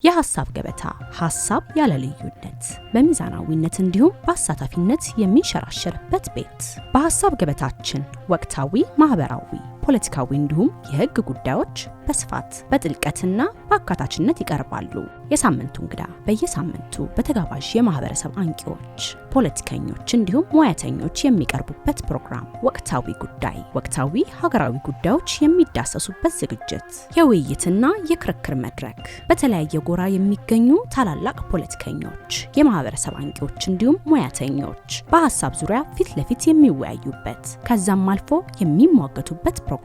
የሐሳብ ገበታ ሐሳብ ያለ ልዩነት በሚዛናዊነት እንዲሁም በአሳታፊነት የሚንሸራሸርበት ቤት። በሐሳብ ገበታችን ወቅታዊ፣ ማህበራዊ፣ ፖለቲካዊ እንዲሁም የህግ ጉዳዮች በስፋት በጥልቀትና በአካታችነት ይቀርባሉ። የሳምንቱ እንግዳ በየሳምንቱ በተጋባዥ የማህበረሰብ አንቂዎች፣ ፖለቲከኞች እንዲሁም ሙያተኞች የሚቀርቡበት ፕሮግራም። ወቅታዊ ሀገራዊ ጉዳዮች የሚዳሰሱበት ዝግጅት። የውይይትና የክርክር መድረክ። በተለያየ ጎራ የሚገኙ ታላላቅ ፖለቲከኞች፣ የማህበረሰብ አንቂዎች እንዲሁም ሙያተኞች በሐሳብ ዙሪያ ፊት ለፊት የሚወያዩበት ከዛም አልፎ የሚሟገቱበት ፕሮግራም።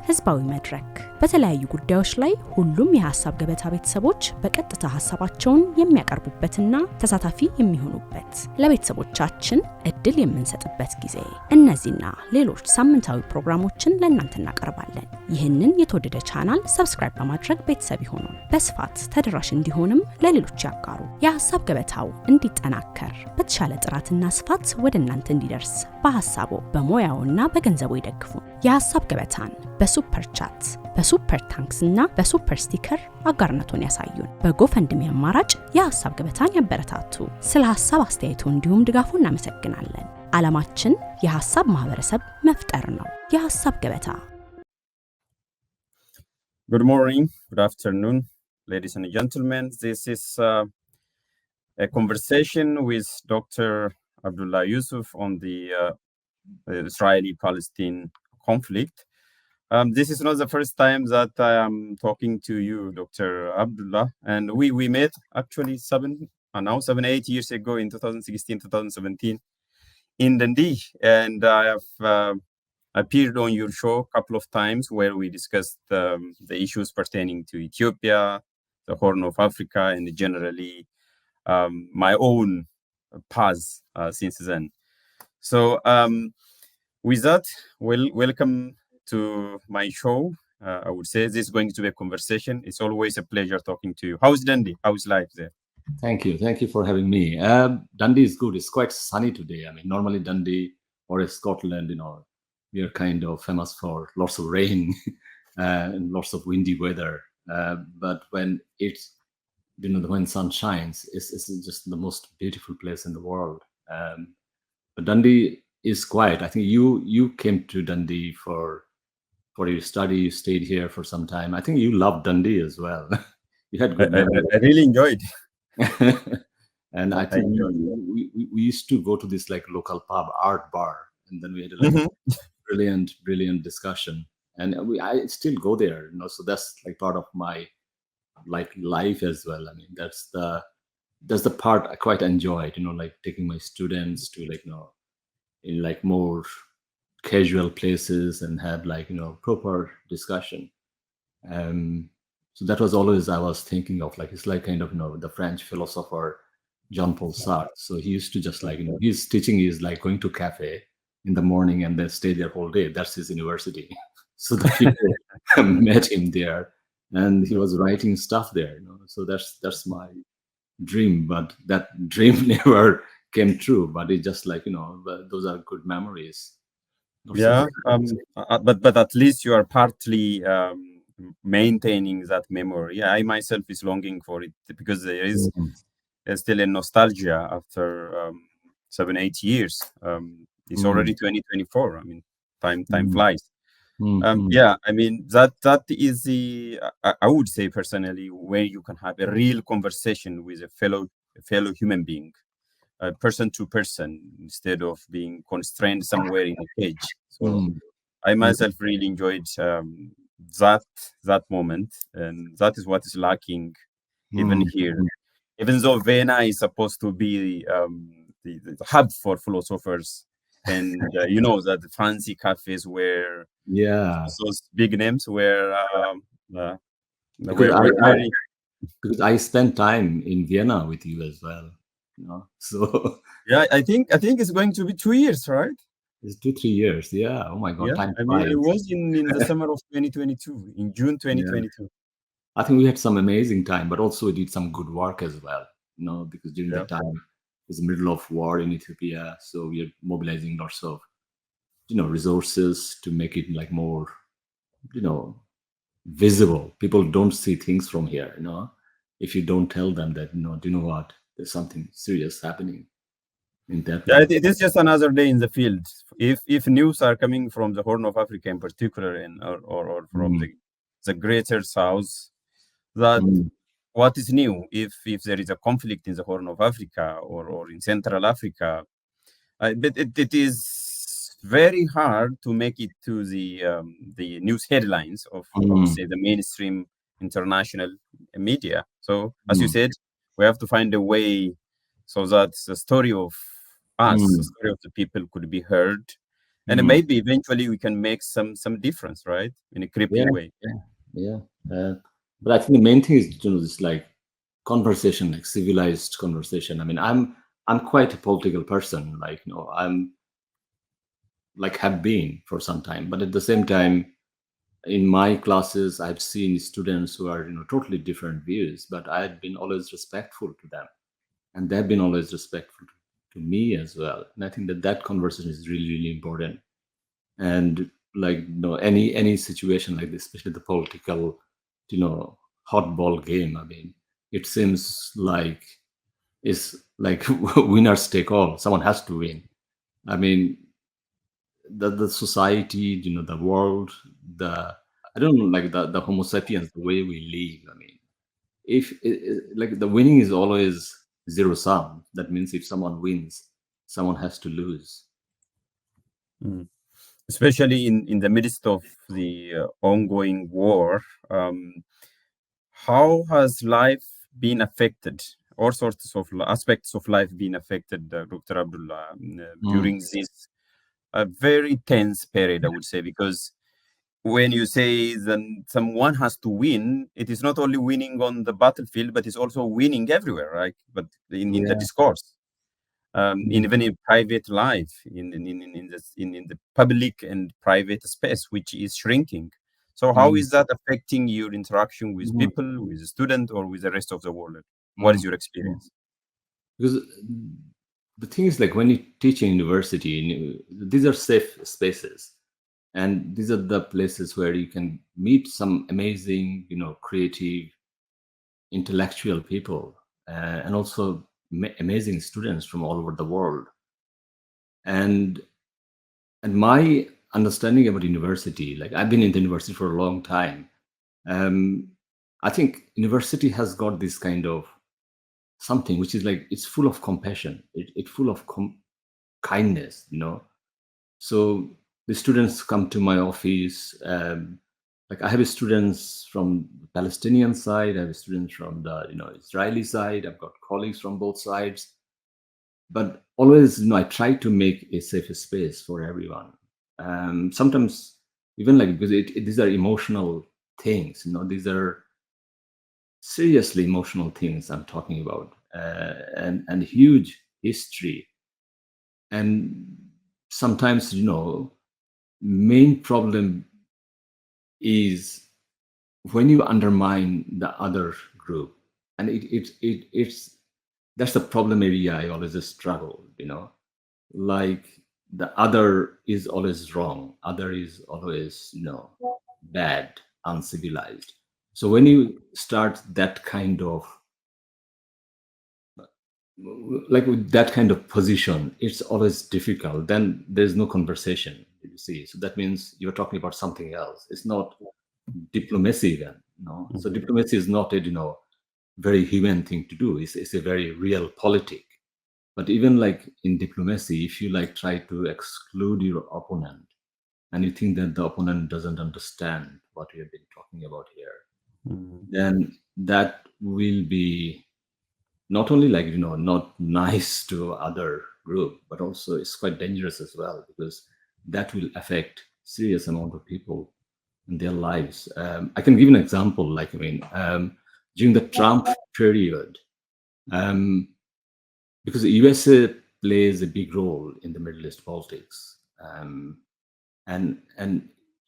ህዝባዊ መድረክ። በተለያዩ ጉዳዮች ላይ ሁሉም የሐሳብ ገበታ ቤተሰቦች በቀጥታ ሐሳባቸውን የሚያቀርቡበትና ተሳታፊ የሚሆኑበት፣ ለቤተሰቦቻችን እድል የምንሰጥበት ጊዜ። እነዚህና ሌሎች ሳምንታዊ ፕሮግራሞችን ለእናንተ እናቀርባለን። ይህንን የተወደደ ቻናል ሰብስክራይብ በማድረግ ቤተሰብ ይሁኑ። በስፋት ተደራሽ እንዲሆንም ለሌሎች ያጋሩ። የሐሳብ ገበታው እንዲጠናከር በተሻለ ጥራትና ስፋት ወደ እናንተ እንዲደርስ በሐሳቦ በሙያውና በገንዘቡ ይደግፉ። የሐሳብ ገበታን በሱፐር ቻት፣ በሱፐር ታንክስ እና በሱፐር ስቲከር አጋርነቱን ያሳዩን። በጎፈንድሚ አማራጭ የሐሳብ ገበታን ያበረታቱ። ስለ ሐሳብ አስተያየቱ እንዲሁም ድጋፉ እናመሰግናለን። ዓላማችን የሐሳብ ማህበረሰብ መፍጠር ነው። የሐሳብ ገበታ። Good morning, good afternoon, ladies and gentlemen. This is a conversation with Dr. Abdullah Yusuf on the Israeli-Palestine conflict. This is not the first time that I am talking to you, Dr. Abdullah, and we met actually 8 years ago in 2016, 2017 in Dundee, and I have appeared on your show a couple of times where we discussed the issues pertaining to Ethiopia, the Horn of Africa, and generally my own path since then. So with that, welcome to my show. I would say this is going to be a conversation. It's always a pleasure talking to you. How's Dundee? How's life there? Thank you for having me. Dundee is good. It's quite sunny today. I mean, normally Dundee or Scotland, we are kind of famous for lots of rain and lots of windy weather. But when it's, when sun shines, it's just the most beautiful place in the world. But Dundee is quiet. I think you came to Dundee for your study. You stayed here for some time. I think you loved Dundee as well. You had good memories. I really enjoyed. And I think we used to go to this like local pub, art bar, and then we had a brilliant discussion. And I still go there, so that's like part of my like life as well. I mean, that's the part I quite enjoyed, like taking my students to like, in like more casual places and have like, proper discussion. So that was always I was thinking of, like, it's like kind of, the French philosopher Jean-Paul Sartre. So he used to just like, his teaching is like going to cafe in the morning and then stay there whole day. That's his university. So the people met him there and he was writing stuff there, So that's my dream, but that dream never came true. But it just like, those are good memories. But at least you are partly maintaining that memory. I myself is longing for it because there is still a nostalgia after 7-8 years. It's already 2024. I mean, time flies. I mean that is the I would say personally where you can have a real conversation with a fellow human being, person to person, instead of being constrained somewhere in a cage. So I myself really enjoyed that moment, and that is what is lacking even here. Even though Vienna is supposed to be the hub for philosophers, and that the fancy cafes where those big names were because I spent time in Vienna with you as well, so I think it's going to be 2 years, right? It's 2-3 years. Oh my god, time flies. I mean, it was in the summer of 2022, in June 2022. I think we had some amazing time, but also we did some good work as well, because during that time it's the middle of war in Ethiopia, so we are mobilizing lots of resources to make it like more visible. People don't see things from here, if you don't tell them that, do you know what, there's something serious happening in that Yeah, part. it is just another day in the field. If news are coming from the Horn of Africa in particular, or from the greater South, that what is new? If there is a conflict in the Horn of Africa or in Central Africa, but it is very hard to make it to the news headlines of I would say the mainstream international media. So as you said, we have to find a way so that the story of us, the story of the people, could be heard, and maybe eventually we can make some difference, right, in a creeping way. But I think the main thing is, this like conversation, like civilized conversation. I mean, I'm quite a political person, like, I'm like have been for some time, but at the same time, in my classes, I've seen students who are, totally different views, but I've been always respectful to them, and they've been always respectful to me as well. And I think that conversation is really, really important. And like, any situation like this, especially the political, hotball game, I mean, it seems like it's like winners take all. Someone has to win. I mean, the society, the world, I don't know, like the Homo sapiens, the way we live. I mean, if like the winning is always zero sum, that means if someone wins, someone has to lose. Especially in the midst of the ongoing war. How has life been affected? All sorts of aspects of life been affected, Dr. Abdullah, during this very tense period, I would say, because when you say then someone has to win, it is not only winning on the battlefield, but it's also winning everywhere, right? But in the discourse, even in private life, in the public and private space, which is shrinking. So how is that affecting your interaction with people, with the student, or with the rest of the world? What is your experience? Because the thing is, like, when you teach in university, these are safe spaces. And these are the places where you can meet some amazing, creative, intellectual people, and also amazing students from all over the world. And my understanding about university, like, I've been in the university for a long time. I think university has got this kind of something which is like, it's full of compassion. It's full of kindness, So the students come to my office. Like, I have students from the Palestinian side, I have students from the Israeli side. I've got colleagues from both sides. But always, I try to make a safe space for everyone. Sometimes even like, because these are emotional things, these are seriously emotional things I'm talking about, and huge history. And sometimes, main problem is when you undermine the other group, and it's that's the problem area I always struggle, like, the other is always wrong, other is always, bad, uncivilized. So when you start that kind of, like, with that kind of position, it's always difficult. Then there's no conversation, you see. So that means you're talking about something else. It's not diplomacy then, So diplomacy is not a, very human thing to do. It's a very real politic. But even like in diplomacy, if you like try to exclude your opponent, and you think that the opponent doesn't understand what we have been talking about here, then that will be not only like, not nice to other group, but also it's quite dangerous as well, because that will affect serious amount of people in their lives. I can give an example, like, during the Trump period, because the USA plays a big role in the Middle East politics, and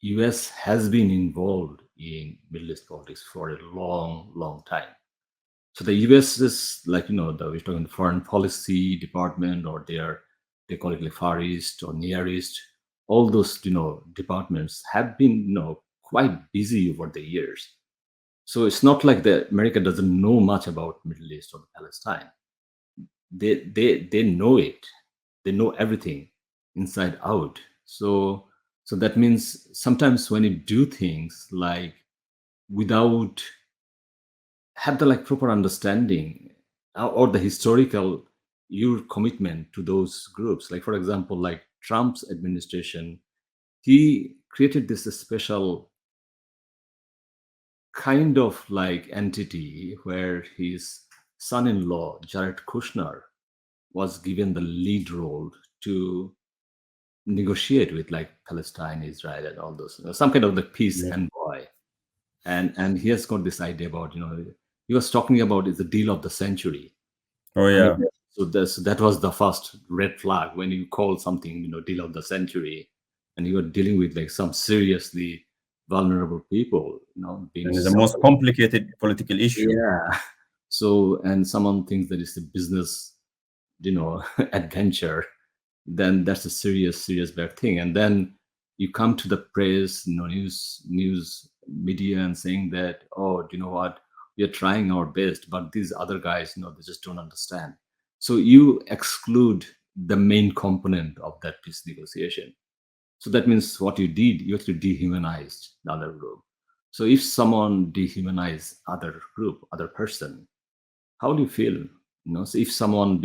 US has been involved in Middle East politics for a long, long time. So the US is like, we're talking foreign policy department, or they call it like Far East or Near East. All those, departments have been, quite busy over the years. So it's not like America doesn't know much about Middle East or Palestine. They know it. They know everything inside out. So that means sometimes when you do things like without have the proper understanding or the historical your commitment to those groups, like for example, like Trump's administration, he created this special kind of entity where his son-in-law Jared Kushner was given the lead role to negotiate with Palestine, Israel, and all those, some kind of the peace envoy. And he has got this idea about, he was talking about is the deal of the century. Oh yeah. So that was the first red flag when you call something, deal of the century, and you are dealing with some seriously vulnerable people, being and it's the most complicated political issue. Yeah. So, and someone thinks that it's a business, adventure, then that's a serious bad thing. And then you come to the press, news media, and saying that, oh, do you know what? We are trying our best, but these other guys, they just don't understand. So you exclude the main component of that peace negotiation. So that means what you did, you actually dehumanized the other group. So if someone dehumanize other group, other person, how do you feel? So if someone,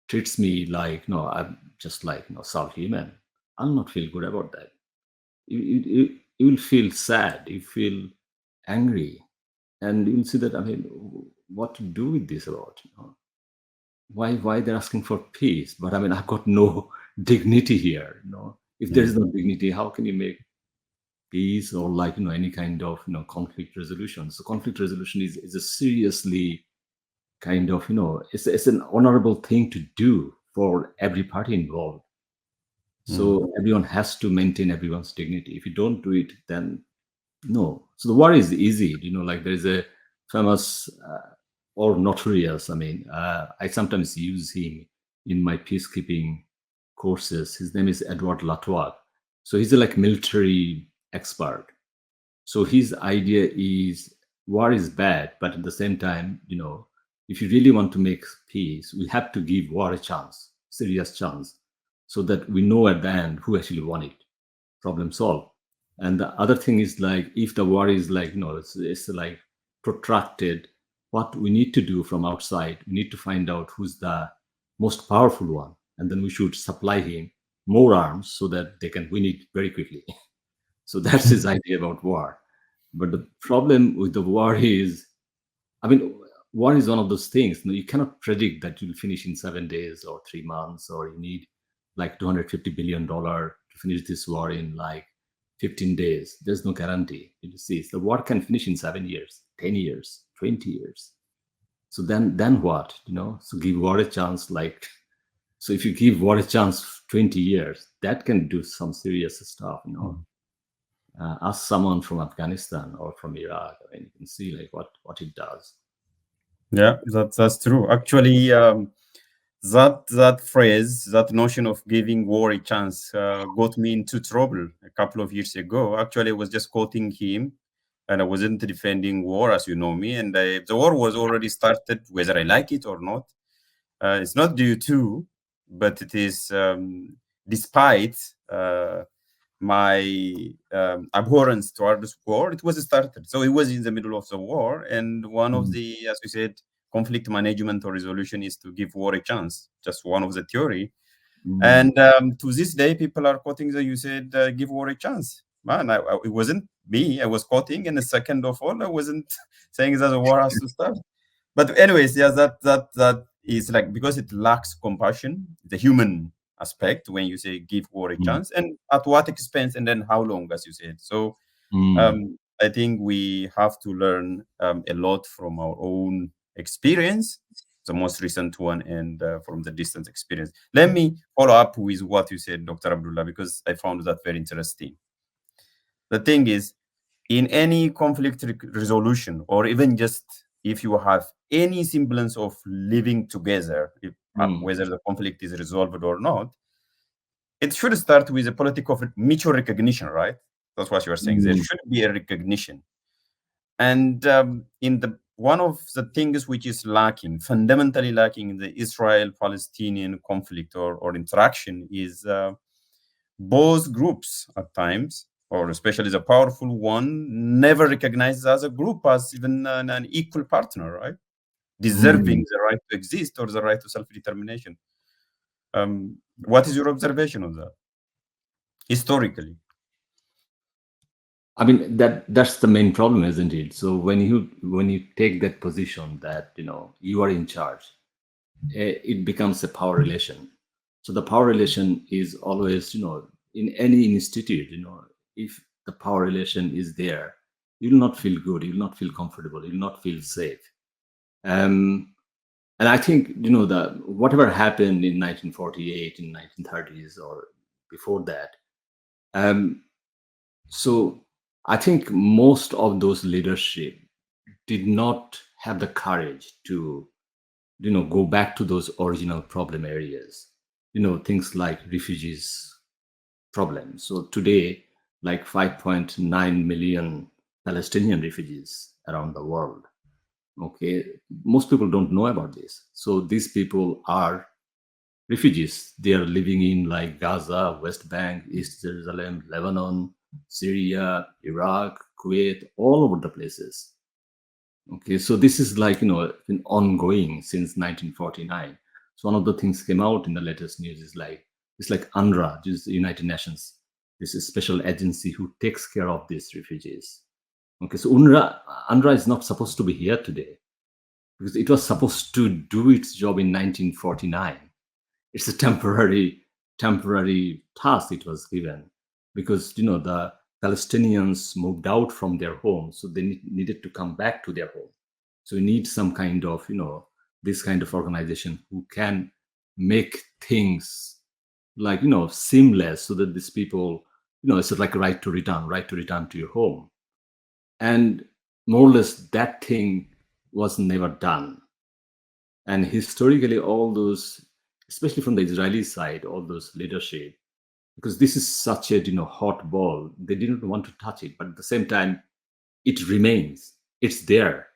treats me like, no, I'm just subhuman, I'll not feel good about that. You will feel sad, you feel angry, and you'll see that, what to do with this about, why they're asking for peace, but I've got no dignity here. If there is no dignity, how can you make peace or any kind of conflict resolution? So conflict resolution is a seriously kind of it's an honorable thing to do for every party involved. So everyone has to maintain everyone's dignity. If you don't do it, then no. So the war is easy. There is a famous or notorious. I sometimes use him in my peacekeeping courses. His name is Edward Latour. So he's a military expert. So his idea is war is bad, but at the same time, if you really want to make peace, we have to give war a chance, serious chance, so that we know at the end who actually won it. Problem solved. And the other thing is if the war is it's protracted, what we need to do from outside, we need to find out who's the most powerful one, and then we should supply him more arms so that they can win it very quickly. So that's his idea about war. But the problem with the war is, war is one of those things. You cannot predict that you'll finish in 7 days or 3 months, or you need $250 billion to finish this war in 15 days. There's no guarantee. You see, the war can finish in 7 years, 10 years, 20 years. So then what? So give war a chance. So if you give war a chance 20 years, that can do some serious stuff. Ask someone from Afghanistan or from Iraq. You can see what it does. Yeah, that's true. Actually, that phrase, that notion of giving war a chance, got me into trouble a couple of years ago. Actually, I was just quoting him, and I wasn't defending war, as you know me. And the war was already started, whether I like it or not. It's not due to, but it is despite my abhorrence towards war. It was started. So it was in the middle of the war. And one of the, as we said, conflict management or resolution is to give war a chance. Just one of the theory. And to this day, people are quoting that you said, give war a chance. Man, it wasn't me. I was quoting. And the second of all, I wasn't saying that the war has to start. But anyways, yeah, that is because it lacks compassion, the human aspect, when you say give war a chance, and at what expense, and then how long, as you said. So I think we have to learn a lot from our own experience, the most recent one, and from the distant experience. Let me follow up with what you said, Dr. Abdullah, because I found that very interesting. The thing is, in any conflict resolution, or even just if you have any semblance of living together, whether the conflict is resolved or not, it should start with a politic of mutual recognition, right? That's what you are saying. There should be a recognition. And in the one of the things which is lacking, fundamentally lacking in the Israel-Palestinian conflict or interaction is both groups at times, or especially the powerful one, never recognizes as a group as even an equal partner, right? Deserving the right to exist or the right to self-determination. What is your observation on that historically? I mean, that's the main problem, isn't it? So when you take that position that you are in charge, it becomes a power relation. So the power relation is always, in any institute, if the power relation is there, you'll not feel good, you'll not feel comfortable, you'll not feel safe. And I think the whatever happened in 1948, in 1930s, or before that. So I think most of those leadership did not have the courage to, go back to those original problem areas. Things like refugees problem. So today, like 5.9 million Palestinian refugees around the world. Okay, most people don't know about this. So these people are refugees. They are living in like Gaza, West Bank, East Jerusalem, Lebanon, Syria, Iraq, Kuwait, all over the places. Okay, so this is like been ongoing since 1949. So one of the things came out in the latest news is it's like UNRWA, which is the United Nations. This is a special agency who takes care of these refugees. Okay, so UNRWA is not supposed to be here today because it was supposed to do its job in 1949. It's a temporary task it was given because the Palestinians moved out from their homes, so they needed to come back to their home. So we need some kind of this kind of organization who can make things like seamless, so that these people it's like a right to return to your home. And more or less that thing was never done. And historically, all those, especially from the Israeli side, all those leadership, because this is such a hot ball, they didn't want to touch it, but at the same time it remains, it's there,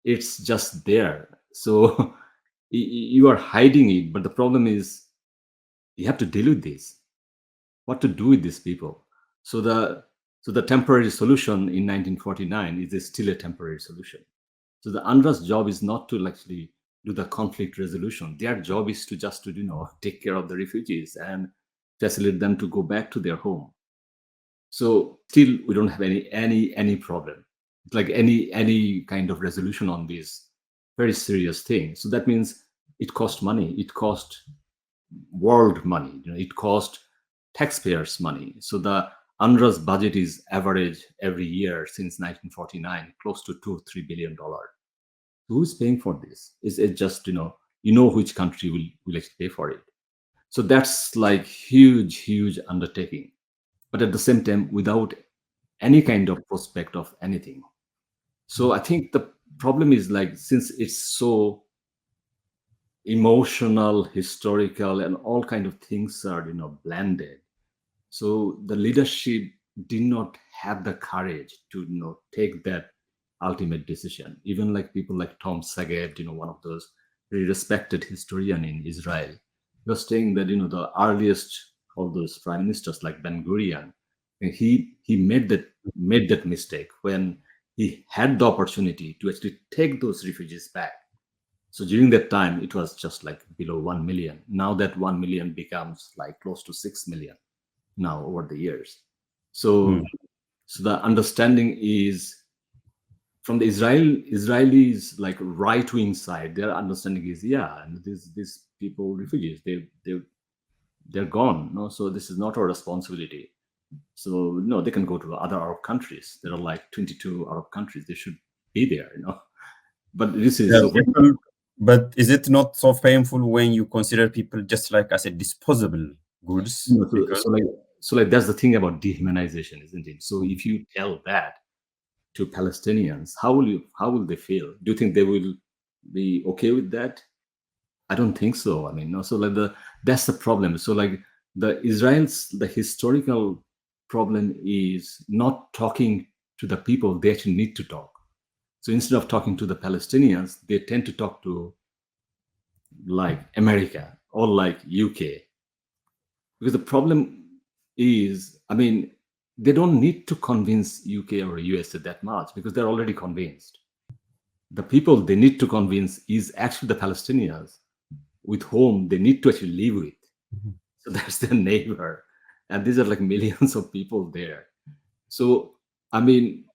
it's just there. So you are hiding it, but the problem is you have to deal with this, what to do with these people. So the temporary solution in 1949 is still a temporary solution. So the UNRWA's job is not to actually do the conflict resolution. Their job is to just to take care of the refugees and facilitate them to go back to their home. So still we don't have any problem. It's like any kind of resolution on this very serious thing. So that means it cost money. It cost world money. It cost taxpayers money. So the UNRWA's budget is average every year since 1949, close to $2-3 billion. Who's paying for this? Is it just which country will actually pay for it? So that's like huge undertaking, but at the same time without any kind of prospect of anything. So I think the problem is since it's so emotional, historical, and all kind of things are blended. So the leadership did not have the courage to take that ultimate decision. Even people like Tom Sageb, one of those very respected historian in Israel, he was saying that the earliest of those prime ministers like Ben Gurion, he made that mistake when he had the opportunity to actually take those refugees back. So during that time, it was just below 1 million. Now that 1 million becomes close to 6 million now over the years. So the understanding is from the Israelis right-wing side, their understanding is and these people, refugees, they're gone. No, so this is not our responsibility. So no, they can go to other Arab countries. There are 22 Arab countries. They should be there. But this is but is it not so painful when you consider people just as a disposable goods? So that's the thing about dehumanization, isn't it? So if you tell that to Palestinians, how will they feel? Do you think they will be okay with that? I don't think so. I mean, no. So that's the problem. So the historical problem is not talking to the people they actually need to talk. So instead of talking to the Palestinians, they tend to talk to like America or like UK. Because the problem is, I mean, they don't need to convince UK or USA that much because they're already convinced. The people they need to convince is actually the Palestinians with whom they need to actually live with. So that's their neighbor. And these are like millions of people there. So, I mean,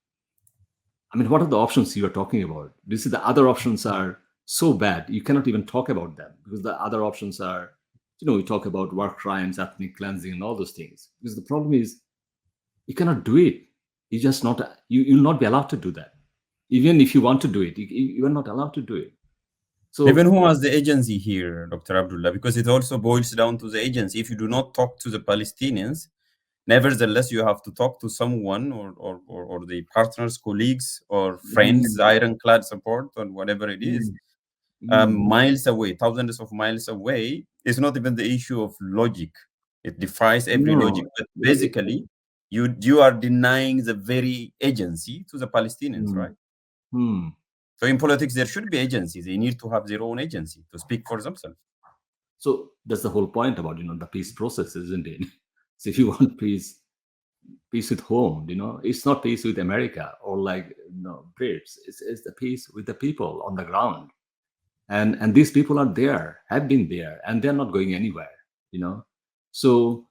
what are the options you are talking about? This is the other options are so bad, you cannot even talk about them because the other options are, we talk about war crimes, ethnic cleansing, and all those things. Because the problem is, you cannot do it. You just not, you'll not be allowed to do that. Even if you want to do it, you are not allowed to do it. So even who has the agency here, Dr. Abdullah? Because it also boils down to the agency. If you do not talk to the Palestinians, nevertheless, you have to talk to someone or the partners, colleagues, or friends, ironclad support, or whatever it is, miles away, thousands of miles away. It's not even the issue of logic. It defies every logic. But basically, you are denying the very agency to the Palestinians, right? So in politics, there should be agencies. They need to have their own agency to speak for themselves. So that's the whole point about, the peace process, isn't it? So if you want peace with whom, it's not peace with America or like, Brits. It's the peace with the people on the ground. And these people are there, have been there, and they're not going anywhere, So,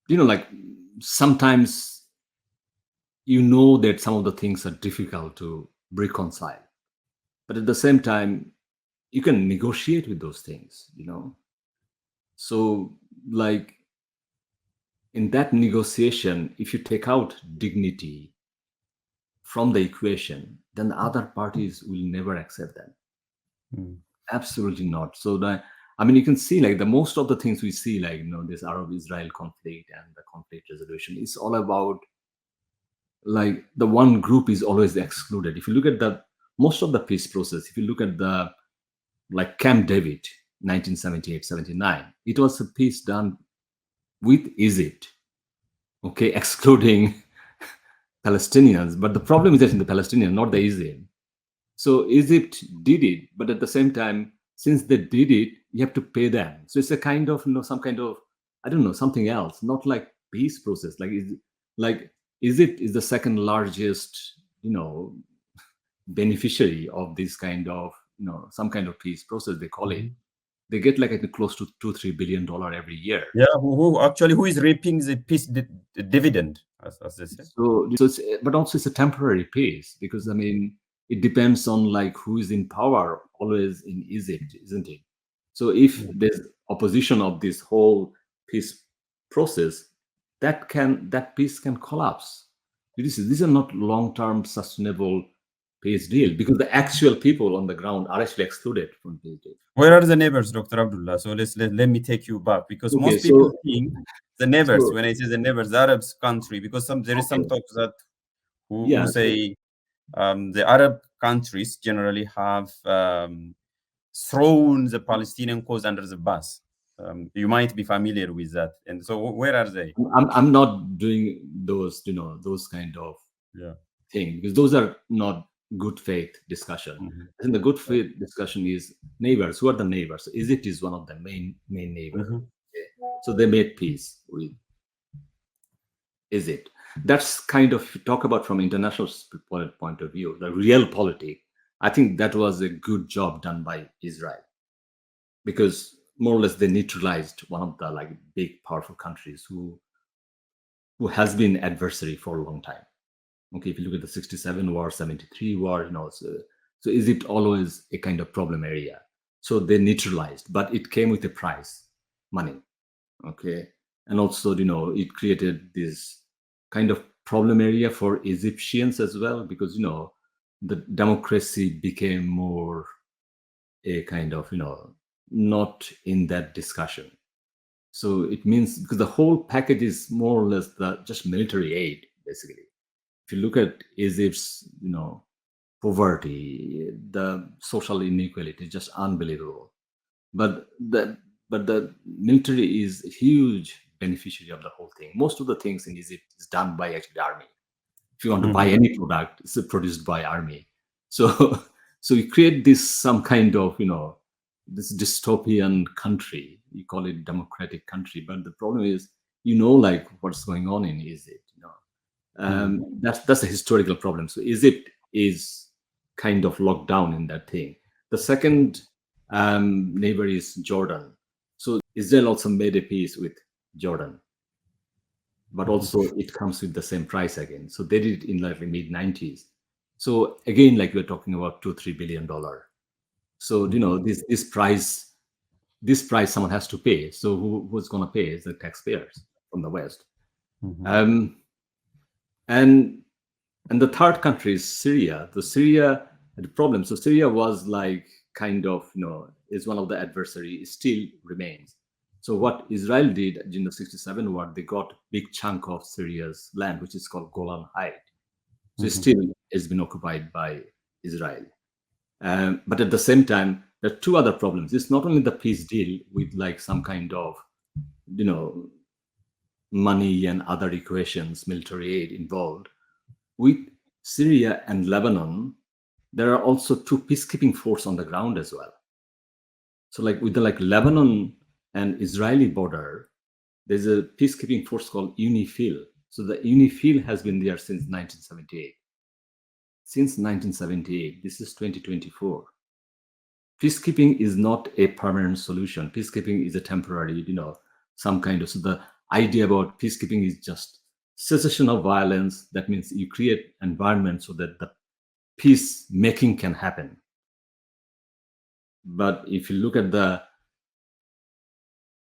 like sometimes, that some of the things are difficult to reconcile. But at the same time, you can negotiate with those things, So, like, in that negotiation, if you take out dignity from the equation, then the other parties will never accept them. Absolutely not. So you can see like the most of the things we see, like, this Arab-Israel conflict and the conflict resolution is all about like the one group is always excluded. If you look at most of the peace process, if you look at the like Camp David, 1978-79, it was a peace done with Egypt, okay, excluding Palestinians. But the problem is that in the Palestinians, not the Egypt. So Egypt did it, but at the same time, since they did it, you have to pay them. So it's a kind of, some kind of, I don't know, something else, not like peace process. Like Egypt is the second largest, beneficiary of this kind of, some kind of peace process, they call it. They get like close to $2-3 billion every year. Yeah, who is reaping the peace dividend, as they say. So but also it's a temporary peace because it depends on like who is in power always in Egypt, isn't it? So if there's opposition of this whole peace process, that peace can collapse. These are not long-term sustainable peace deal because the actual people on the ground are actually excluded from peace deal. Where are the neighbors, Dr. Abdullah? So let me take you back because most people think the neighbors. When I say the neighbors, the Arab country, because there is some talks that who say the Arab countries generally have thrown the Palestinian cause under the bus. You might be familiar with that. And so where are they? I'm not doing those, those kind of thing because those are not good faith discussion. I think the good faith discussion is neighbors. Who are the neighbors? Egypt is one of the main neighbors. Okay. So they made peace with Egypt. That's kind of, talk about from international point of view, the real politics. I think that was a good job done by Israel because more or less they neutralized one of the like big powerful countries who has been adversary for a long time. Okay, if you look at the 67 war, 73 war, so Egypt always a kind of problem area. So they neutralized, but it came with a price, money. Okay, and also it created this kind of problem area for Egyptians as well because the democracy became more a kind of not in that discussion. So it means because the whole package is more or less just military aid basically. If you look at Egypt's poverty, the social inequality is just unbelievable. But the military is a huge beneficiary of the whole thing. Most of the things in Egypt is done by actually the army. If you want to buy any product, it's produced by army. So you create this some kind of, this dystopian country. You call it democratic country, but the problem is, like what's going on in Egypt. That's a historical problem. So Egypt is kind of locked down in that thing. The second neighbor is Jordan. So Israel also made a peace with Jordan, but also it comes with the same price again. So they did it in like the mid-90s. So again, like we're talking about $2-3 billion. So this price someone has to pay. So who's going to pay? Is the taxpayers from the West. And the third country is Syria. The Syria had a problem. So Syria was like kind of, is one of the adversary, still remains. So what Israel did in the 67 war, they got big chunk of Syria's land, which is called Golan Heights. So it still has been occupied by Israel. But at the same time, there are two other problems. It's not only the peace deal with like some kind of, money and other equations, military aid involved. With Syria and Lebanon, there are also two peacekeeping forces on the ground as well. So like with the Lebanon and Israeli border, there's a peacekeeping force called UNIFIL. So the UNIFIL has been there since 1978. Since 1978, this is 2024. Peacekeeping is not a permanent solution. Peacekeeping is a temporary, some kind of, so the idea about peacekeeping is just cessation of violence. That means you create environment so that the peacemaking can happen. But if you look at the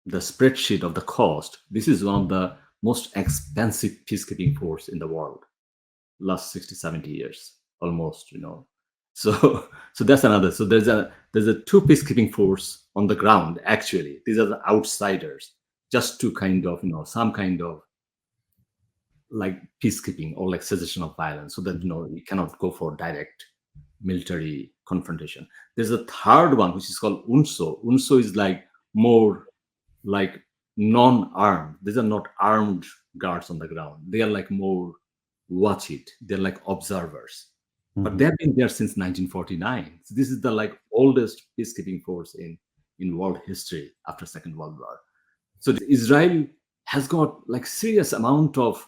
spreadsheet of the cost, this is one of the most expensive peacekeeping force in the world, last 60-70 years almost, So that's another. So there's a two peacekeeping force on the ground. Actually, these are the outsiders, just to kind of some kind of like peacekeeping or like cessation of violence, so that you cannot go for direct military confrontation. There's a third one which is called UNSO. UNSO is like more like non-armed. These are not armed guards on the ground. They are like more watch it. They're like observers. But they've been there since 1949. So this is the like oldest peacekeeping force in world history after Second World War. So Israel has got like serious amount of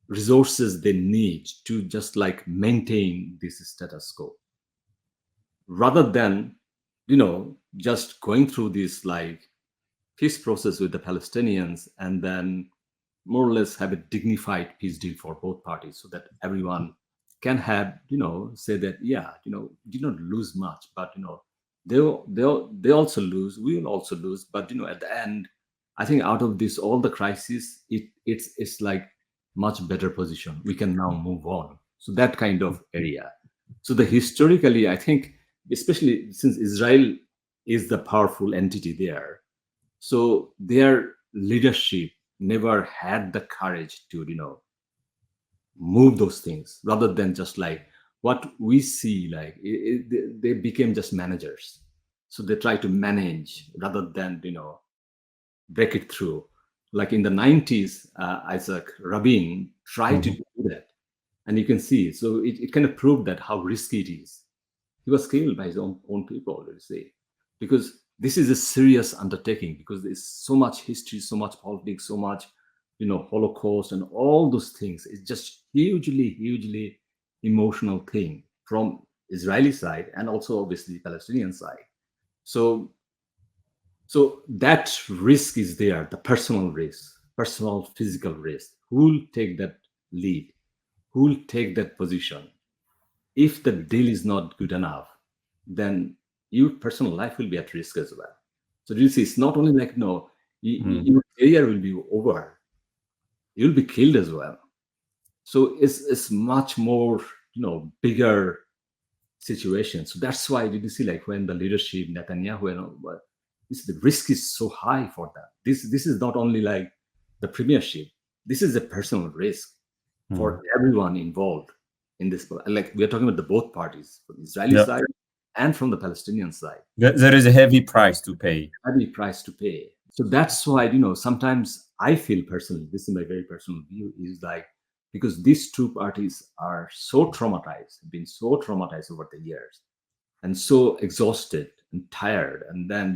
resources they need to just like maintain this status quo, rather than just going through this like peace process with the Palestinians and then more or less have a dignified peace deal for both parties, so that everyone can have say that did not lose much, but they also lose, we will also lose, but at the end, I think out of this all the crisis, it's like much better position. We can now move on. So that kind of area. So the historically, I think, especially since Israel is the powerful entity there, so their leadership never had the courage to move those things, rather than just like what we see, like they became just managers. So they try to manage rather than break it through. Like in the 90s, Isaac Rabin tried to do that, and you can see. So it kind of proved that how risky it is. He was killed by his own people, let's say, because this is a serious undertaking, because there's so much history, so much politics, so much Holocaust and all those things. It's just hugely emotional thing from Israeli side and also obviously Palestinian side. So that risk is there, the personal risk, personal physical risk. Who will take that lead? Who will take that position? If the deal is not good enough, then your personal life will be at risk as well. So you see, it's not only like your career will be over, you'll be killed as well. So it's much more bigger situation. So that's why did you see, like when the leadership Netanyahu the risk is so high for that. This is not only like the premiership. This is a personal risk for everyone involved in this. Like we are talking about the both parties, from the Israeli side and from the Palestinian side. There is a heavy price to pay. So that's why sometimes I feel personally, this is my very personal view, is like because these two parties are so traumatized, been so traumatized over the years, and so exhausted and tired. And then,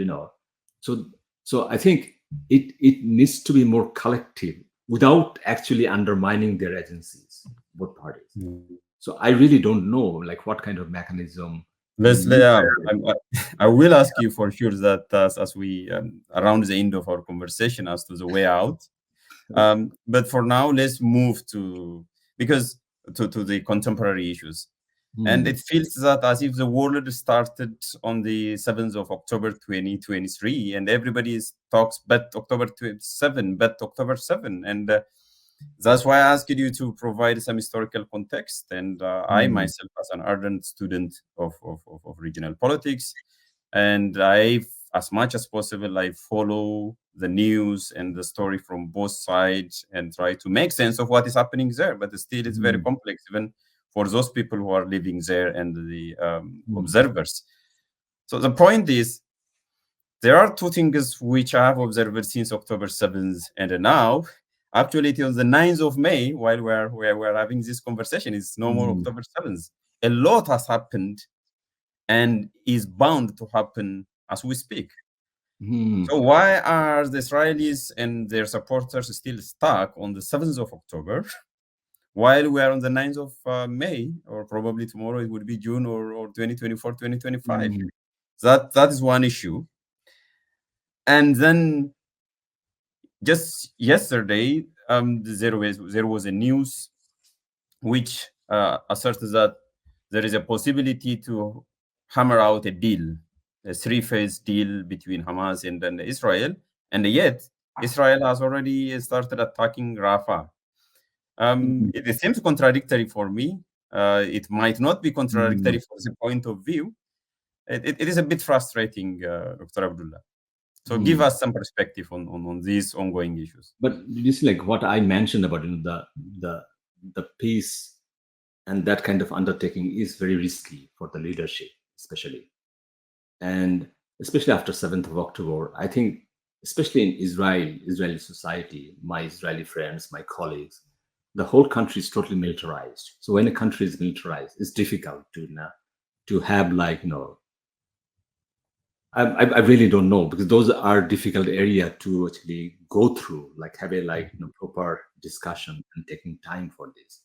so I think it needs to be more collective without actually undermining their agencies, both parties. So I really don't know, like, what kind of mechanism. I will ask you for sure that as we around the end of our conversation as to the way out. But for now, let's move to the contemporary issues. And it feels that as if the world started on the 7th of October 2023, and everybody talks but October 7, and that's why I asked you to provide some historical context. And I myself, as an ardent student of regional politics, and as much as possible, I follow the news and the story from both sides and try to make sense of what is happening there. But still, it's very complex, even for those people who are living there and the observers. So the point is, there are two things which I have observed since October 7th and now. Actually, till the 9th of May, while we're having this conversation, it's no more October 7th. A lot has happened and is bound to happen as we speak. So why are the Israelis and their supporters still stuck on the 7th of October, while we are on the 9th of May, or probably tomorrow it would be June or 2024, 2025? That is one issue. And then just yesterday, there was a news which asserted that there is a possibility to hammer out a deal, a three-phase deal between Hamas and then Israel, and yet Israel has already started attacking Rafah. It seems contradictory for me. It might not be contradictory from the point of view. It is a bit frustrating, Dr. Abdullah. So give us some perspective on these ongoing issues. But you see, like what I mentioned about the peace and that kind of undertaking is very risky for the leadership, especially. And especially after 7th of October, I think, especially in Israeli society, my Israeli friends, my colleagues, the whole country is totally militarized. So when a country is militarized, it's difficult to have, like, I really don't know, because those are difficult area to actually go through, like have a proper discussion and taking time for this,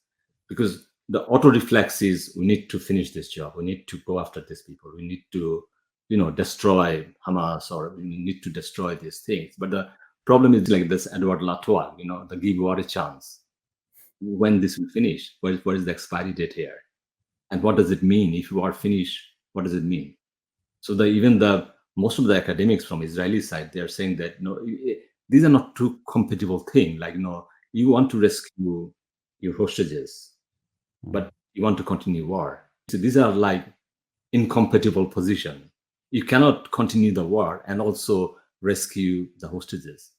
because the auto reflex is we need to finish this job, we need to go after these people, we need to destroy Hamas, or we need to destroy these things. But the problem is like this Edward Latour, the give war a chance. When this will finish, what is the expiry date here, and what does it mean if you are finished? What does it mean? So most of the academics from Israeli side, they are saying that these are not two compatible things. Like, you want to rescue your hostages, but you want to continue war. So these are like incompatible positions. You cannot continue the war and also rescue the hostages.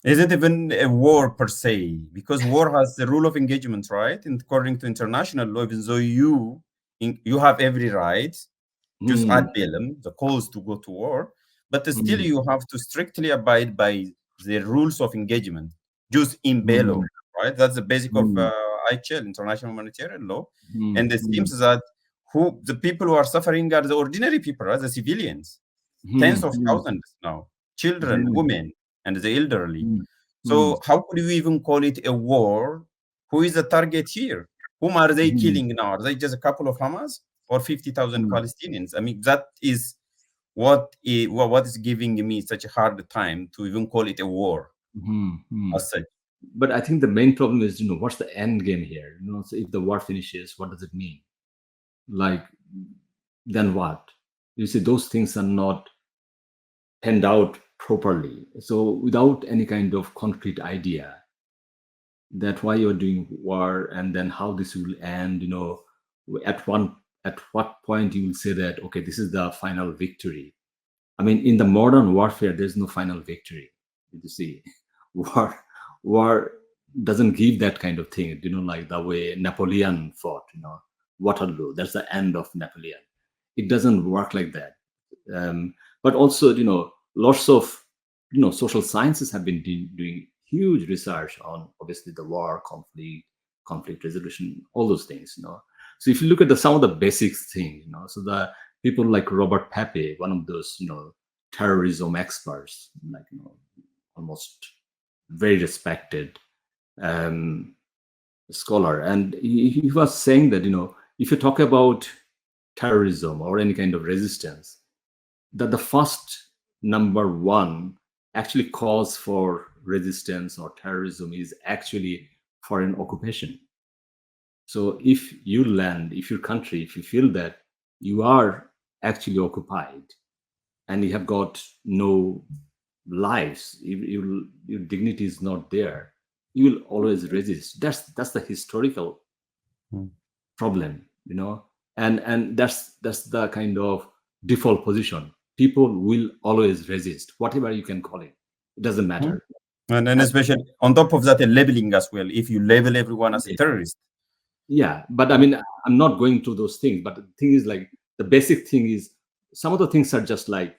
Is it even a war per se? Because war has the rule of engagement, right? And according to international law, even though you have every right, just ad bellum, the cause to go to war, but still you have to strictly abide by the rules of engagement, just in bello, right? That's the basic of IHL, International Humanitarian Law. And it seems that the people who are suffering are the ordinary people, right? The civilians, tens of thousands now, children, women, and the elderly. So how could you even call it a war? Who is the target here? Whom are they killing now? Are they just a couple of Hamas or 50,000 Palestinians? I mean, that is what is giving me such a hard time to even call it a war as such. But I think the main problem is, what's the end game here? So if the war finishes, what does it mean? Like, then what? You see, those things are not penned out properly. So without any kind of concrete idea that why you're doing war and then how this will end, at what point you will say that, okay, this is the final victory. I mean, in the modern warfare, there's no final victory. You see, war doesn't give that kind of thing, like the way Napoleon fought, Waterloo, that's the end of Napoleon. It doesn't work like that. But also, lots of, social sciences have been doing huge research on, obviously, the war, conflict, conflict resolution, all those things, So if you look at some of the basic things, so the people like Robert Pape, one of those, terrorism experts, like, almost very respected scholar. And he was saying that, if you talk about terrorism or any kind of resistance, that the first number one actually cause for resistance or terrorism is actually foreign occupation. So if you land, if your country, if you feel that you are actually occupied and you have got no lives, your dignity is not there, you will always resist. That's the historical problem, and that's the kind of default position. People will always resist, whatever you can call it. It doesn't matter. And then especially on top of that, labeling as well. If you label everyone as a terrorist. Yeah, but I mean, I'm not going through those things. But the thing is, like, the basic thing is, some of the things are just like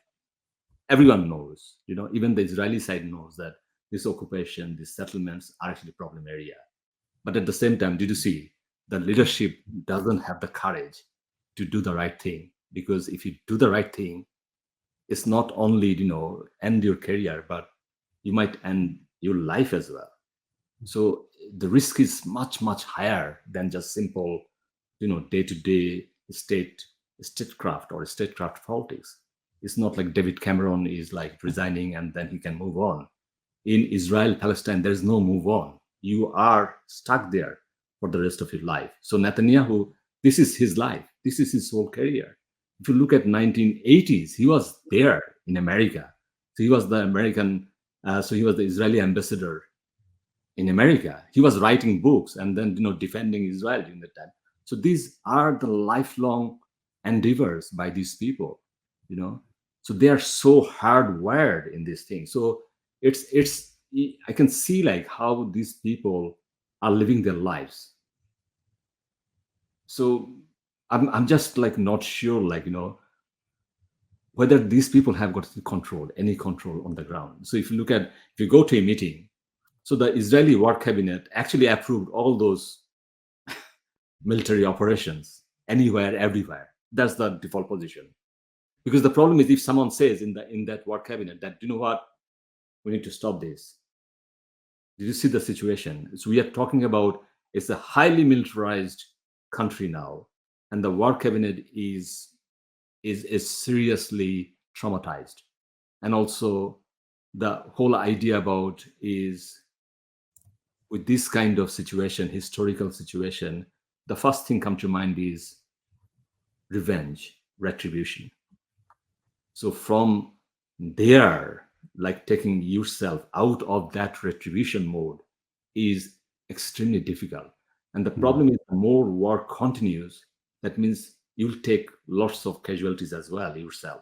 everyone knows, even the Israeli side knows that this occupation, these settlements are actually a problem area. But at the same time, did you see the leadership doesn't have the courage to do the right thing? Because if you do the right thing, it's not only, end your career, but you might end your life as well. So the risk is much, much higher than just simple, day-to-day statecraft or statecraft politics. It's not like David Cameron is like resigning and then he can move on. In Israel-Palestine, there's no move on. You are stuck there for the rest of your life. So Netanyahu, this is his life. This is his whole career. If you look at 1980s, he was there in America. So he was the American, he was the Israeli ambassador in America. He was writing books and then, defending Israel during that time. So these are the lifelong endeavors by these people, So they are so hardwired in this thing. So I can see like how these people are living their lives. So I'm just like not sure, like, whether these people have got any control on the ground. So if you go to a meeting, so the Israeli war cabinet actually approved all those military operations anywhere, everywhere. That's the default position. Because the problem is, if someone says in that war cabinet that, what, we need to stop this. Did you see the situation? So we are talking about, it's a highly militarized country now, and the war cabinet is seriously traumatized. And also the whole idea about is, with this kind of situation, historical situation, the first thing come to mind is revenge, retribution. So from there, like taking yourself out of that retribution mode is extremely difficult. And the problem is, the more war continues, that means you'll take lots of casualties as well yourself.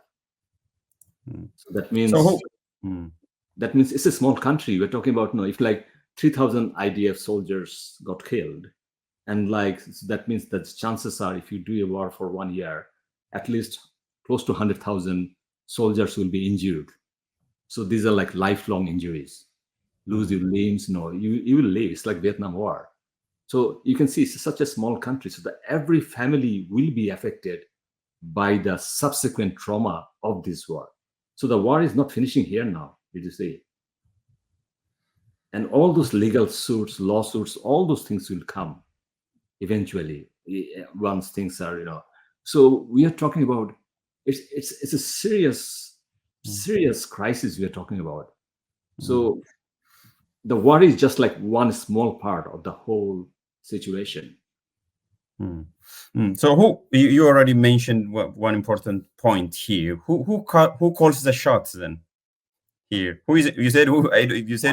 So that means it's a small country. We're talking about, if like 3,000 IDF soldiers got killed, and like that means that chances are, if you do a war for 1 year, at least close to 100,000 soldiers will be injured. So these are like lifelong injuries. Lose your limbs, you will live. It's like Vietnam War. So you can see it's such a small country, so that every family will be affected by the subsequent trauma of this war. So the war is not finishing here now, did you see? And all those legal suits, lawsuits, all those things will come eventually once things are, So we are talking about, it's a serious crisis we are talking about. So the war is just like one small part of the whole situation. So you already mentioned one important point here. Who calls the shots then? Here, who is it? You said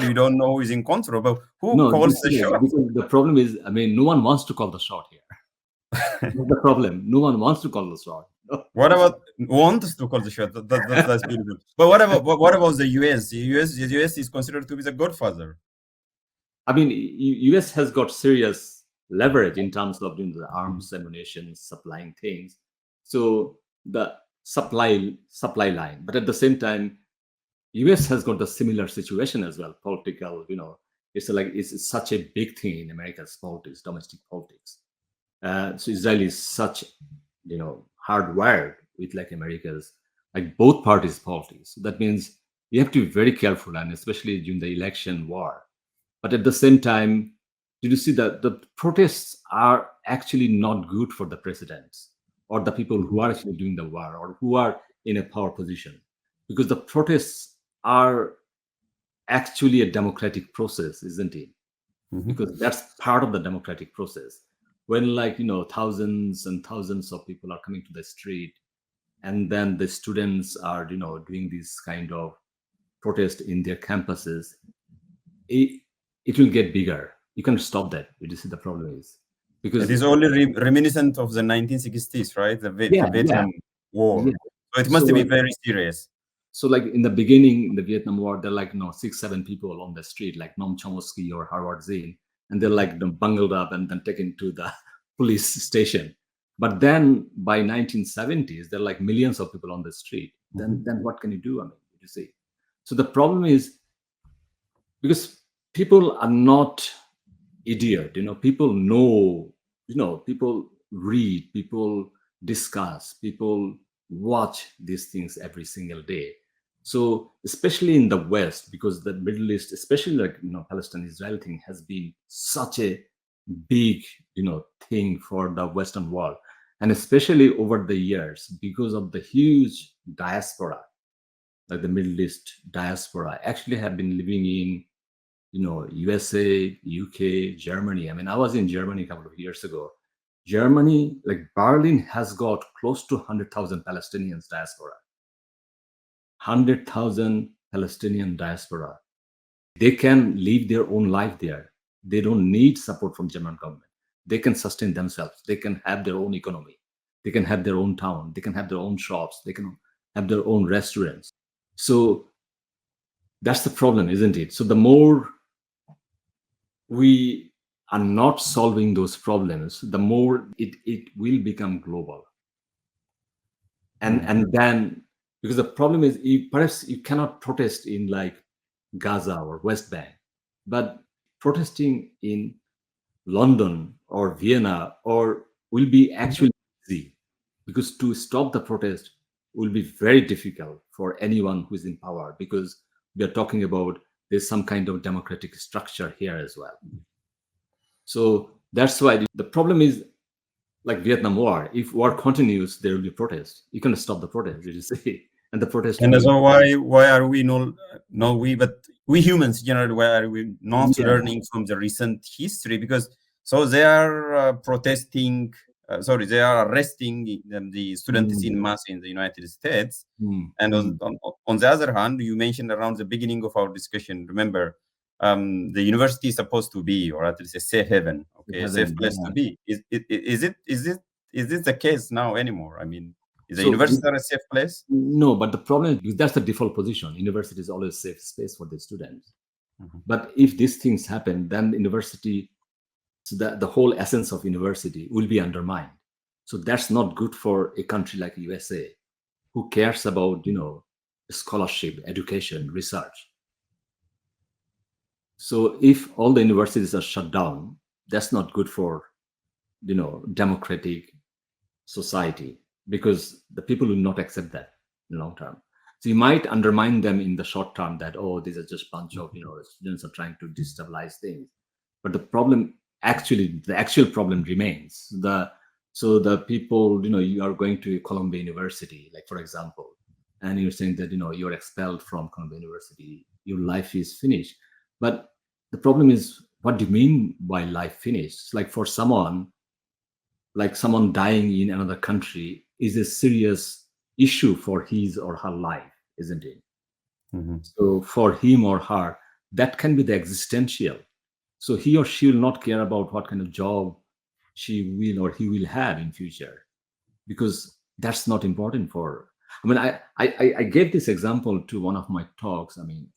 you don't know who is in control, but who calls the shot? Because the problem is, no one wants to call the shot here. That's the problem. No one wants to call the shot. What about wants to call the shot? That's beautiful. But what about the US? The US is considered to be the godfather. US has got serious leverage in terms of doing the arms, ammunition, supplying things. So the supply line, but at the same time, US has got a similar situation as well, political, it's such a big thing in America's politics, domestic politics. So Israel is such, hardwired with like America's, like both parties' politics. So that means you have to be very careful, and especially during the election war. But at the same time, did you see that the protests are actually not good for the presidents or the people who are actually doing the war or who are in a power position? Because the protests are actually a democratic process, isn't it? Because that's part of the democratic process. When thousands and thousands of people are coming to the street, and then the students are doing this kind of protest in their campuses, it will get bigger. You can stop that. You see, the problem is because it is only reminiscent of the 1960s, right? The Vietnam War. Yeah. So it must be very serious. So like in the beginning, in the Vietnam War, there are 6-7 people on the street, like Noam Chomsky or Harvard Zinn, and they're bungled up and then taken to the police station. But then by 1970s, there are millions of people on the street. Then what can you do? I mean, you see. So the problem is because people are not idiot. People know. People read. People discuss. People watch these things every single day. So especially in the West, because the Middle East, especially Palestine-Israel thing, has been such a big thing for the Western world, and especially over the years because of the huge diaspora, like the Middle East diaspora actually have been living in USA, UK, Germany. I mean, I was in Germany a couple of years ago. Germany, like Berlin, has got close to 100,000 Palestinians diaspora. 100,000 Palestinian diaspora. They can live their own life there. They don't need support from German government. They can sustain themselves. They can have their own economy. They can have their own town. They can have their own shops. They can have their own restaurants. So that's the problem, isn't it? So the more we are not solving those problems, the more it will become global. And then, because the problem is, perhaps you cannot protest in Gaza or West Bank, but protesting in London or Vienna will be actually easy, because to stop the protest will be very difficult for anyone who is in power, because we are talking about there's some kind of democratic structure here as well. So that's why the problem is like Vietnam War. If war continues, there will be protests. You cannot stop the protest, you see. And the protest. And so why are we but we humans generally, why are we not learning from the recent history? Because they are protesting. They are arresting the students in mass in the United States. And on the other hand, you mentioned around the beginning of our discussion, remember, the university is supposed to be, or at least a safe haven, a safe place to be. Is it the case now anymore? I mean, is the university a safe place? No, but the problem is that's the default position. University is always a safe space for the students. But if these things happen, then the university, so the whole essence of university will be undermined. So that's not good for a country like USA, who cares about scholarship, education, research. So if all the universities are shut down, that's not good for democratic society, because the people will not accept that in long term. So you might undermine them in the short term, that these are just bunch of students are trying to destabilize things. But the actual problem remains. So the people, you are going to Columbia University, like for example, and you're saying that you're expelled from Columbia University, your life is finished. But the problem is, what do you mean by life finished? Like for someone dying in another country is a serious issue for his or her life, isn't it? So for him or her, that can be the existential. So he or she will not care about what kind of job she will or he will have in future, because that's not important for. I mean, I gave this example to one of my talks. I mean,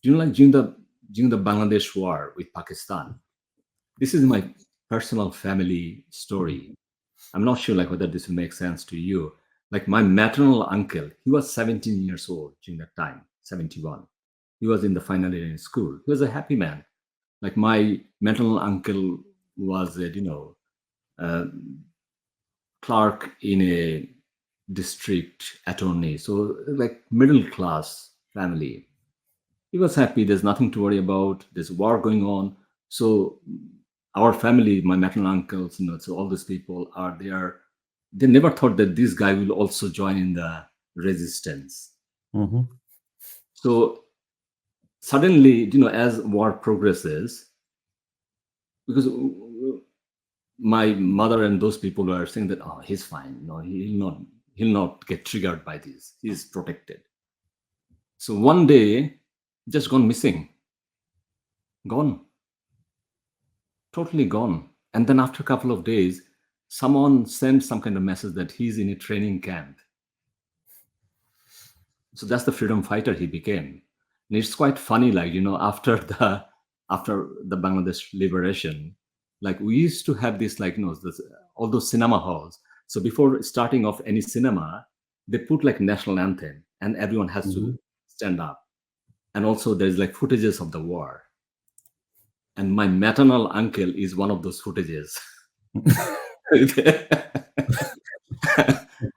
during the Bangladesh war with Pakistan, this is my personal family story. I'm not sure whether this will make sense to you. Like my maternal uncle, he was 17 years old during that time, 71. He was in the final year in school. He was a happy man. Like my maternal uncle was a, clerk in a district attorney. So like middle class family. He was happy. There's nothing to worry about. There's war going on. So our family, my maternal uncles, so all these people are there. They never thought that this guy will also join in the resistance. Mm-hmm. So suddenly, as war progresses, because my mother and those people were saying that, oh, he's fine. No, he'll not get triggered by this. He's protected. So one day, just gone missing. Gone. Totally gone. And then after a couple of days, someone sent some kind of message that he's in a training camp. So that's the freedom fighter he became. And it's quite funny, like, after the Bangladesh liberation, like we used to have this, like, all those cinema halls. So before starting off any cinema, they put like national anthem and everyone has to stand up. And also there's like footages of the war. And my maternal uncle is one of those footages.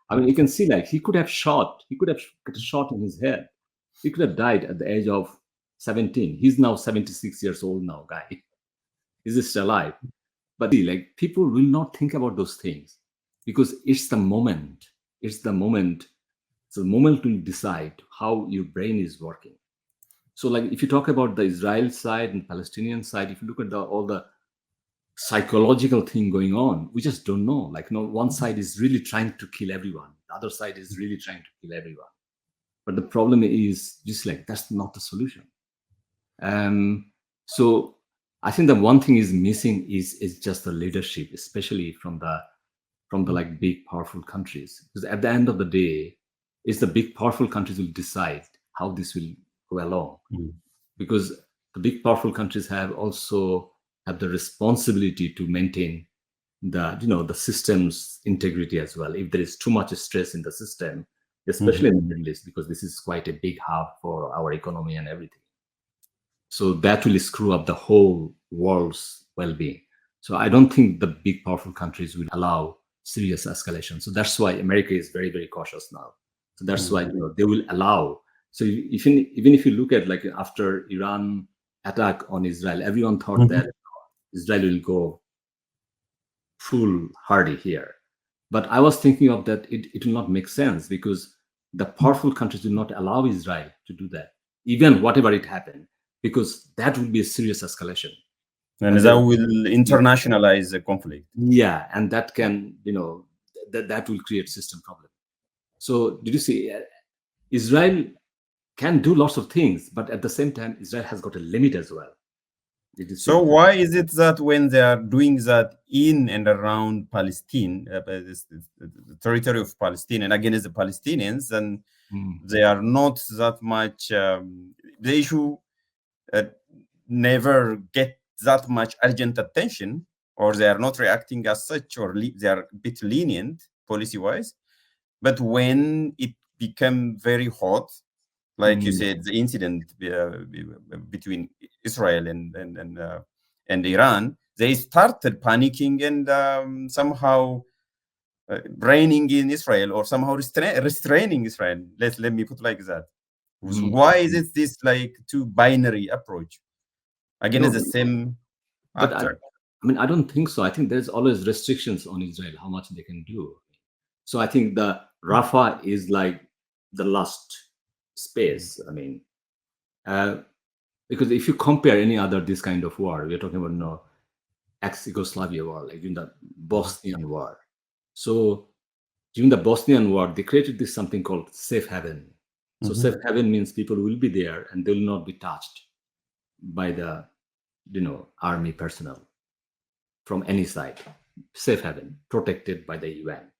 I mean, you can see like he could have got a shot in his head. He could have died at the age of 17. He's now 76 years old now, guy. He's still alive. But see, like people will not think about those things because it's the moment. It's the moment. So the moment will decide how your brain is working. So like if you talk about the Israel side and Palestinian side, if you look at all the psychological thing going on, we just don't know. Like, one side is really trying to kill everyone. The other side is really trying to kill everyone. But the problem is just like, that's not the solution. So I think the one thing is missing is just the leadership, especially from the like big, powerful countries. Because at the end of the day, it's the big, powerful countries will decide how this will go along. Because the big, powerful countries also have the responsibility to maintain the system's integrity as well. If there is too much stress in the system, especially in the Middle East, because this is quite a big hub for our economy and everything. So that will screw up the whole world's well-being. So I don't think the big, powerful countries will allow serious escalation. So that's why America is very, very cautious now. So that's why they will allow. So even if you look at like after Iran attack on Israel, everyone thought that Israel will go foolhardy here. But I was thinking of that it will not make sense because the powerful countries will not allow Israel to do that, even whatever it happened, because that will be a serious escalation. And that will internationalize the conflict. Yeah, and that can, that will create system problem. So did you see, Israel can do lots of things, but at the same time, Israel has got a limit as well. So why is it that when they are doing that in and around Palestine, the territory of Palestine, and against the Palestinians, then they are not that much, the issue never get that much urgent attention, or they are not reacting as such, or they are a bit lenient policy-wise. But when it became very hot, like you said, the incident between Israel and Iran, they started panicking and somehow reining in Israel, or somehow restraining Israel. Let me put it like that. Why is it this like two binary approach against the same actor? I don't think so. I think there's always restrictions on Israel, how much they can do. So I think the Rafah is like the last space. Because if you compare any other this kind of war, we're talking about ex-Yugoslavia war, like during the Bosnian war. So during the Bosnian war, they created this something called safe haven. So safe haven means people will be there and they will not be touched by the army personnel from any side. Safe haven, protected by the UN.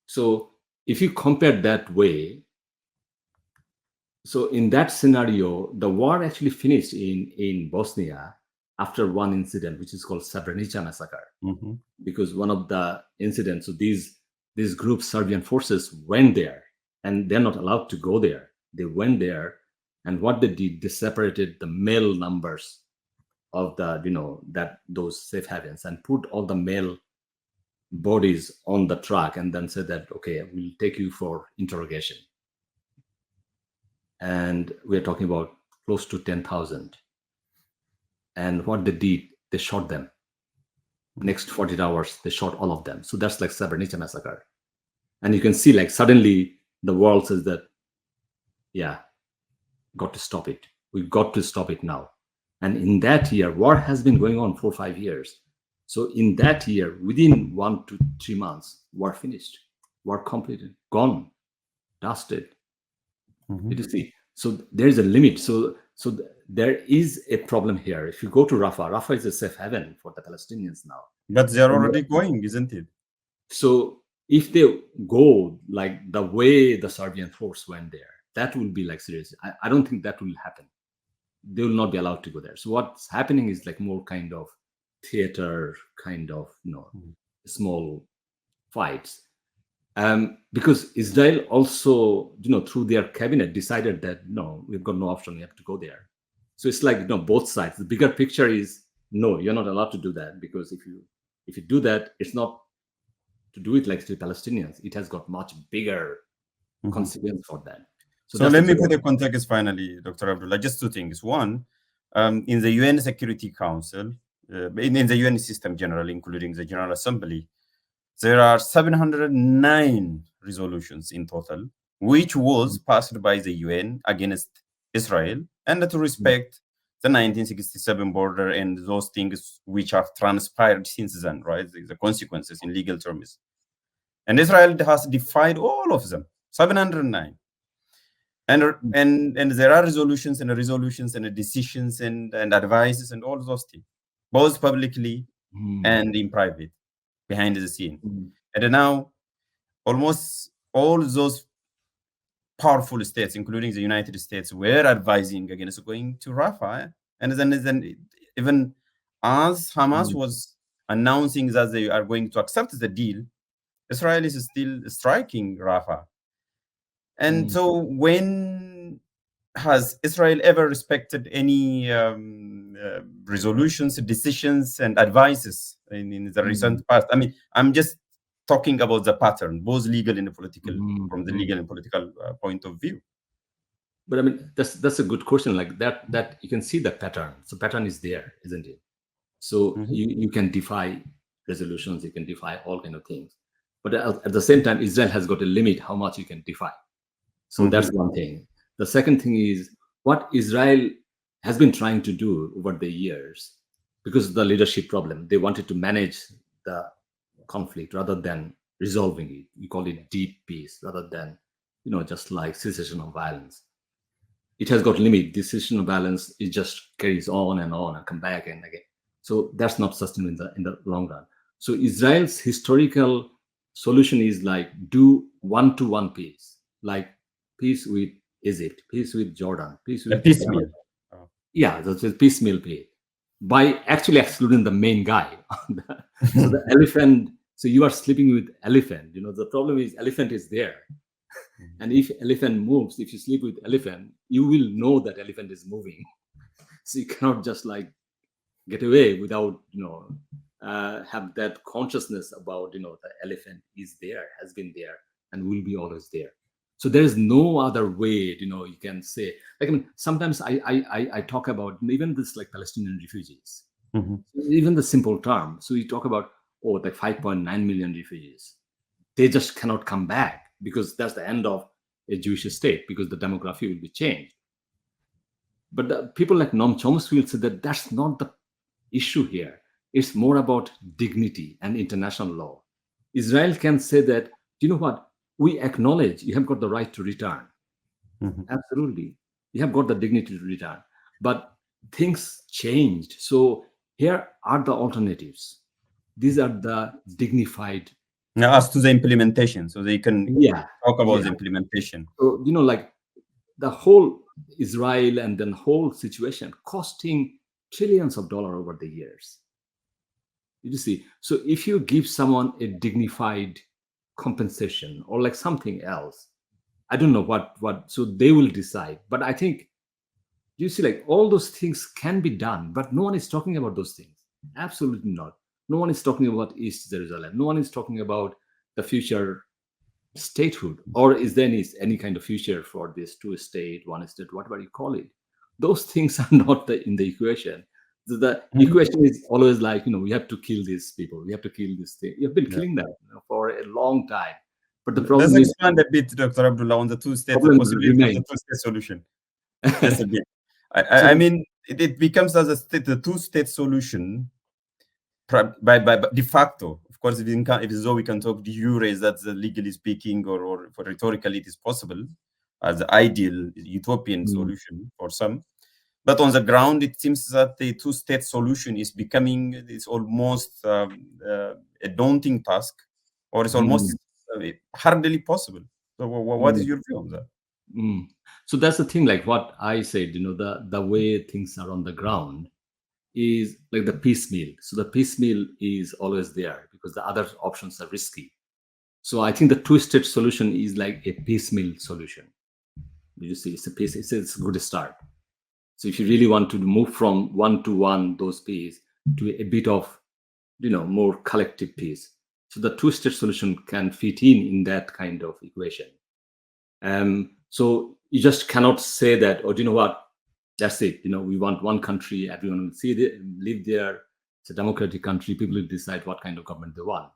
So if you compare that way, so in that scenario, the war actually finished in Bosnia after one incident, which is called Srebrenica massacre. Because one of the incidents, so these group Serbian forces went there, and they're not allowed to go there. They went there, and what they did, they separated the male numbers of the, that those safe havens and put all the male bodies on the truck and then said that, okay, we'll take you for interrogation. And we're talking about close to 10,000. And what they did, they shot them. Next 48 hours, they shot all of them. So that's like Srebrenica massacre. And you can see like suddenly the world says that, yeah, got to stop it. We've got to stop it now. And in that year, war has been going on for 5 years. So in that year, within 1 to 3 months, war finished, war completed, gone, dusted. You see, so there is a limit. So there is a problem here. If you go to Rafah is a safe haven for the Palestinians now. But they're already going, isn't it? So if they go like the way the Serbian force went there, that will be like serious. I don't think that will happen. They will not be allowed to go there. So what's happening is like more kind of theater, kind of, small fights. Because Israel also, through their cabinet decided that, no, we've got no option. We have to go there. So it's like, both sides. The bigger picture is, no, you're not allowed to do that, because if you do that, it's not to do it like the Palestinians. It has got much bigger consequence for that. So let me put the context finally, Dr. Abdullah. Just two things. One, in the UN Security Council, in the UN system generally, including the General Assembly, there are 709 resolutions in total, which was passed by the UN against Israel and to respect the 1967 border and those things which have transpired since then, right? The consequences in legal terms. And Israel has defied all of them, 709. And there are resolutions and decisions and advices and all those things, both publicly and in private, behind the scene. And now almost all those powerful states, including the United States, were advising against going to Rafah. And then even as Hamas was announcing that they are going to accept the deal, Israel is still striking Rafah. And so when has Israel ever respected any resolutions, decisions, and advices in the recent past? I mean, I'm just talking about the pattern, both legal and political, from the legal and political point of view. But I mean, that's a good question. Like that you can see the pattern. So pattern is there, isn't it? So you can defy resolutions, you can defy all kind of things. But at the same time, Israel has got a limit how much you can defy. So that's one thing. The second thing is what Israel has been trying to do over the years, because of the leadership problem. They wanted to manage the conflict rather than resolving it. We call it deep peace rather than, just like cessation of violence. It has got limit. This cessation of violence, it just carries on and come back and again. So that's not sustainable in the long run. So Israel's historical solution is like do one-to-one peace, like peace with Egypt, peace with Jordan, peace with piecemeal. Yeah, that's a piecemeal peace by actually excluding the main guy. So the elephant. So you are sleeping with elephant. The problem is elephant is there, and if elephant moves, if you sleep with elephant, you will know that elephant is moving. So you cannot just like get away without have that consciousness about the elephant is there, has been there, and will be always there. So there is no other way, you can say. Like, I mean, sometimes I talk about even this like Palestinian refugees, even the simple term. So we talk about, like 5.9 million refugees. They just cannot come back because that's the end of a Jewish state, because the demography will be changed. But the people like Noam Chomsky will say that that's not the issue here. It's more about dignity and international law. Israel can say that, you know what? We acknowledge you have got the right to return. Absolutely. You have got the dignity to return. But things changed. So here are the alternatives. These are the dignified. Now, as to the implementation, so they can talk about the implementation. So, like the whole Israel and then whole situation costing trillions of dollars over the years. You see, so if you give someone a dignified compensation or like something else, I don't know what so they will decide. But I think You see, like all those things can be done, but no one is talking about those things. Absolutely not. No one is talking about East Jerusalem. No one is talking about the future statehood, or is there any kind of future for this two-state, one-state, whatever you call it. Those things are not in the equation. The equation is always like, we have to kill these people. We have to kill this thing. You've been killing them for a long time. But the problem Let's is, expand a bit, Dr. Abdullah, on the two-state possibility of the two-state solution. Just a bit. I mean, it becomes as the two-state solution by de facto. Of course, if so, we can talk de jure, that's legally speaking, or for rhetorically, it is possible as the ideal utopian solution for some. But on the ground, it seems that the two-state solution is almost a daunting task, or it's almost hardly possible. So what is your view on that? So that's the thing, like what I said, the way things are on the ground is like the piecemeal. So the piecemeal is always there because the other options are risky. So I think the two-state solution is like a piecemeal solution. You see, it's a good start. So if you really want to move from one-to-one, those peace, to a bit of, more collective peace. So the two-state solution can fit in that kind of equation. So you just cannot say that, oh, do you know what? That's it. We want one country, everyone will live there. It's a democratic country. People will decide what kind of government they want.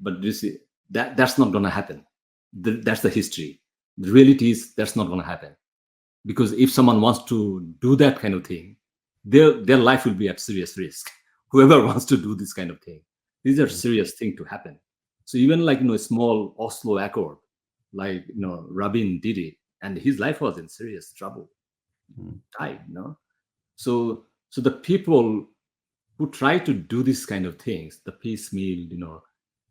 But you see, that's not going to happen. That's the history. The reality is that's not going to happen. Because if someone wants to do that kind of thing, their life will be at serious risk. Whoever wants to do this kind of thing, these are serious things to happen. So even like, a small Oslo Accord, like, Rabin did it, and his life was in serious trouble. Died, So the people who try to do this kind of things, the piecemeal,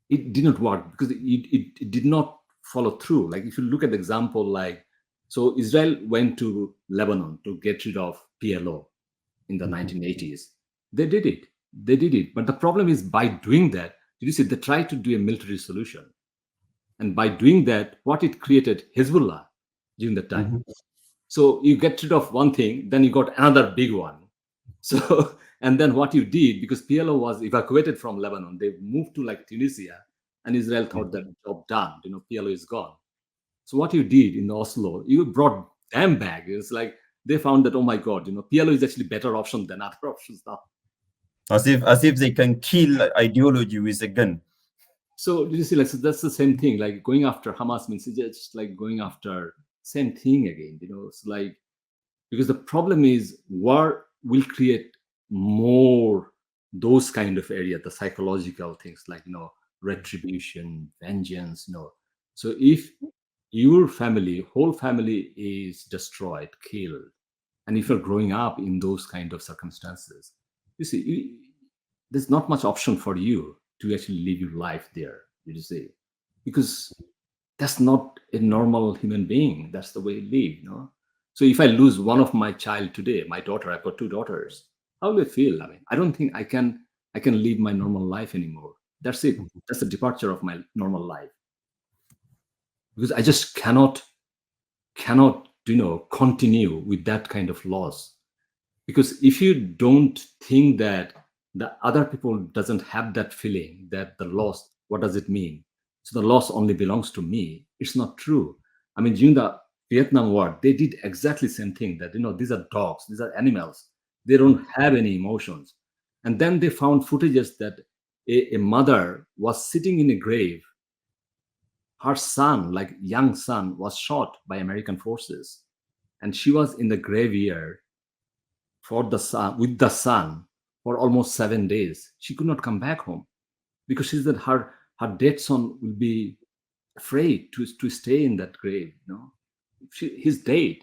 it did not work because it did not follow through. Like if you look at the example, like, so Israel went to Lebanon to get rid of PLO in the 1980s. They did it. But the problem is, by doing that, you see, they tried to do a military solution. And by doing that, what it created, Hezbollah during that time. So you get rid of one thing, then you got another big one. So, and then what you did, because PLO was evacuated from Lebanon, they moved to like Tunisia, and Israel thought that job done, PLO is gone. So what you did in Oslo, you brought them back. It's like they found that, oh my God, PLO is actually better option than other options now. As if they can kill ideology with a gun. So did you see, like, so that's the same thing. Like going after Hamas means it's just like going after same thing again. It's like, because the problem is war will create more those kind of area, the psychological things like retribution, vengeance. So if your whole family is destroyed, killed, and if you're growing up in those kind of circumstances, you see, there's not much option for you to actually live your life there, you see, because that's not a normal human being. That's the way you live, So if I lose one of my child today, my daughter, I've got two daughters, how will I feel? I mean, I don't think I can live my normal life anymore. That's it. That's the departure of my normal life. Because I just cannot continue with that kind of loss. Because if you don't think that the other people doesn't have that feeling that the loss, what does it mean? So the loss only belongs to me. It's not true. I mean, during the Vietnam War, they did exactly the same thing, that, these are dogs, these are animals. They don't have any emotions. And then they found footages that a mother was sitting in a grave. Her son, like young son, was shot by American forces. And she was in the graveyard with the son for almost 7 days. She could not come back home because she said her dead son will be afraid to stay in that grave. He's dead.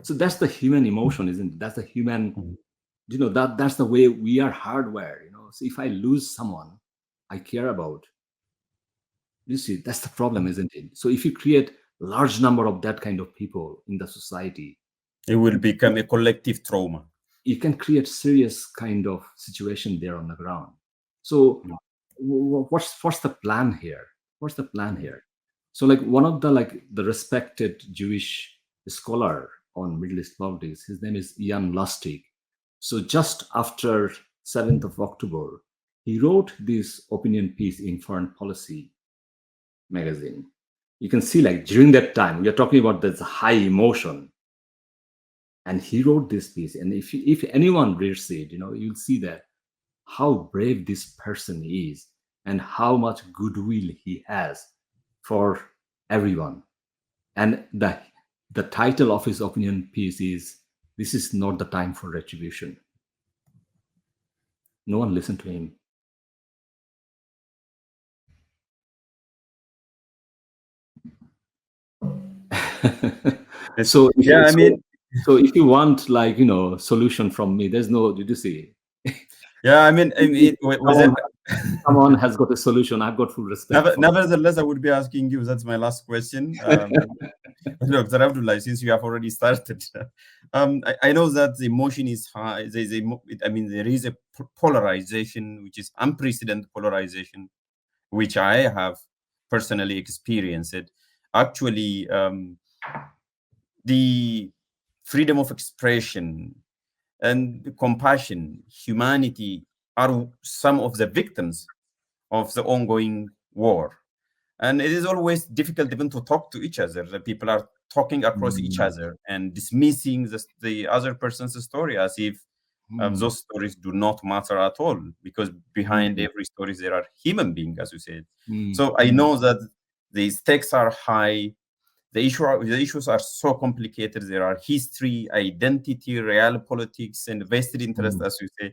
So that's the human emotion, isn't it? That's the human, that's the way we are hardwired. So if I lose someone I care about, you see, that's the problem, isn't it? So if you create large number of that kind of people in the society, it will become a collective trauma. You can create serious kind of situation there on the ground. So what's the plan here? So like one of the respected Jewish scholar on Middle East politics. His name is Ian Lustig. So just after 7th of October, he wrote this opinion piece in Foreign Policy magazine. You can see, like, during that time, we are talking about this high emotion. And he wrote this piece. And if anyone reads it, you'll see that how brave this person is and how much goodwill he has for everyone. And the title of his opinion piece is, "This is not the time for retribution." No one listened to him. So if you want, like, solution from me, there's no, did you see? Yeah, I mean, someone has got a solution. I've got full respect. Nevertheless, I would be asking you, that's my last question. Dr. Abdullah, since you have already started, I know that the emotion is high. There is a polarization, which is unprecedented polarization, which I have personally experienced. Actually, the freedom of expression and compassion, humanity are some of the victims of the ongoing war. And it is always difficult even to talk to each other. The people are talking across each other and dismissing the other person's story as if those stories do not matter at all, because behind every story there are human beings, as you said. So I know that the stakes are high. The issues are so complicated. There are history, identity, real politics, and vested interest, as you say.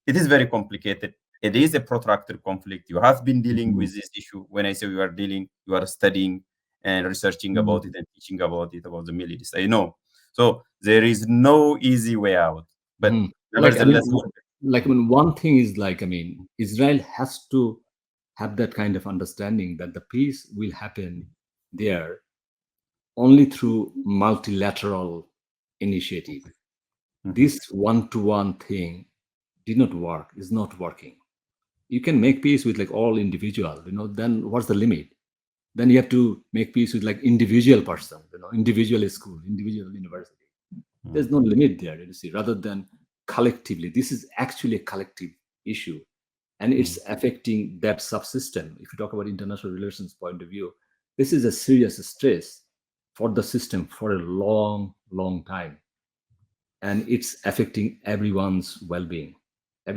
It is very complicated. It is a protracted conflict. You have been dealing with this issue. When I say you are dealing, you are studying and researching about it and teaching about it, about the Middle East. I know. So there is no easy way out. But nevertheless, one thing is, Israel has to have that kind of understanding that the peace will happen there only through multilateral initiative. This one-to-one thing did not work, is not working. You can make peace with all individual, then what's the limit? Then you have to make peace with individual person, individual school, individual university. There's no limit there, you see, rather than collectively. This is actually a collective issue, and it's affecting that subsystem. If you talk about international relations point of view, this is a serious stress for the system for a long, long time. And it's affecting everyone's well-being. I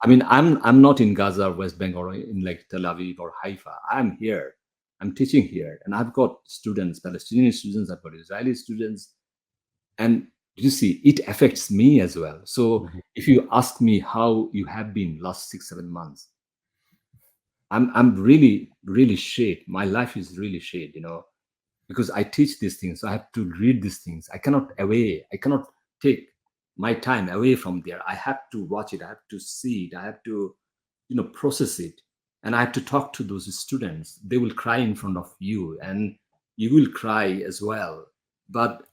mean, I'm not in Gaza or West Bank or in Tel Aviv or Haifa. I'm here. I'm teaching here. And I've got students, Palestinian students, I've got Israeli students. And you see, it affects me as well. So if you ask me how you have been last 6-7 months, I'm really, really shade. My life is really shade, because I teach these things. So I have to read these things. I cannot take my time away from there. I have to watch it. I have to see it. I have to, process it. And I have to talk to those students. They will cry in front of you and you will cry as well. But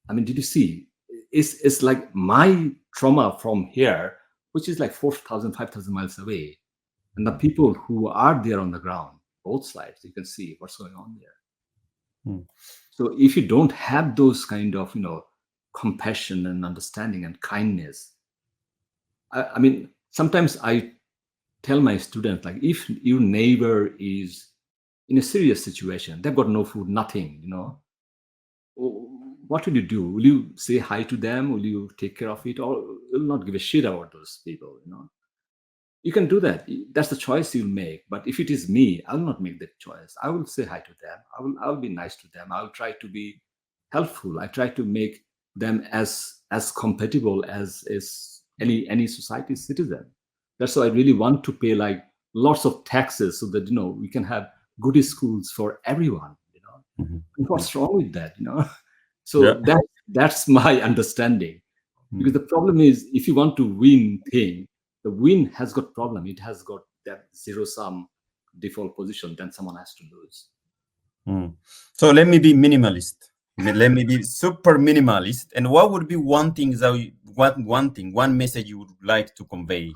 I mean, did you see? It's like my trauma from here, which is 4,000, 5,000 miles away. And the people who are there on the ground, both sides, you can see what's going on there. So if you don't have those kind of, compassion and understanding and kindness, I mean, sometimes I tell my students, if your neighbor is in a serious situation, they've got no food, nothing, what will you do? Will you say hi to them? Will you take care of it? Or will not give a shit about those people, You can do that. That's the choice you'll make. But if it is me, I will not make that choice. I will say hi to them. I will be nice to them. I will try to be helpful. I try to make them as compatible as any society citizen. That's why I really want to pay lots of taxes so that we can have good schools for everyone. And what's wrong with that? So that's my understanding. Because the problem is, if you want to win thing, the win has got problem. It has got that zero-sum default position. Then someone has to lose. So let me be minimalist. Let me be super minimalist. And what would be one thing one message you would like to convey,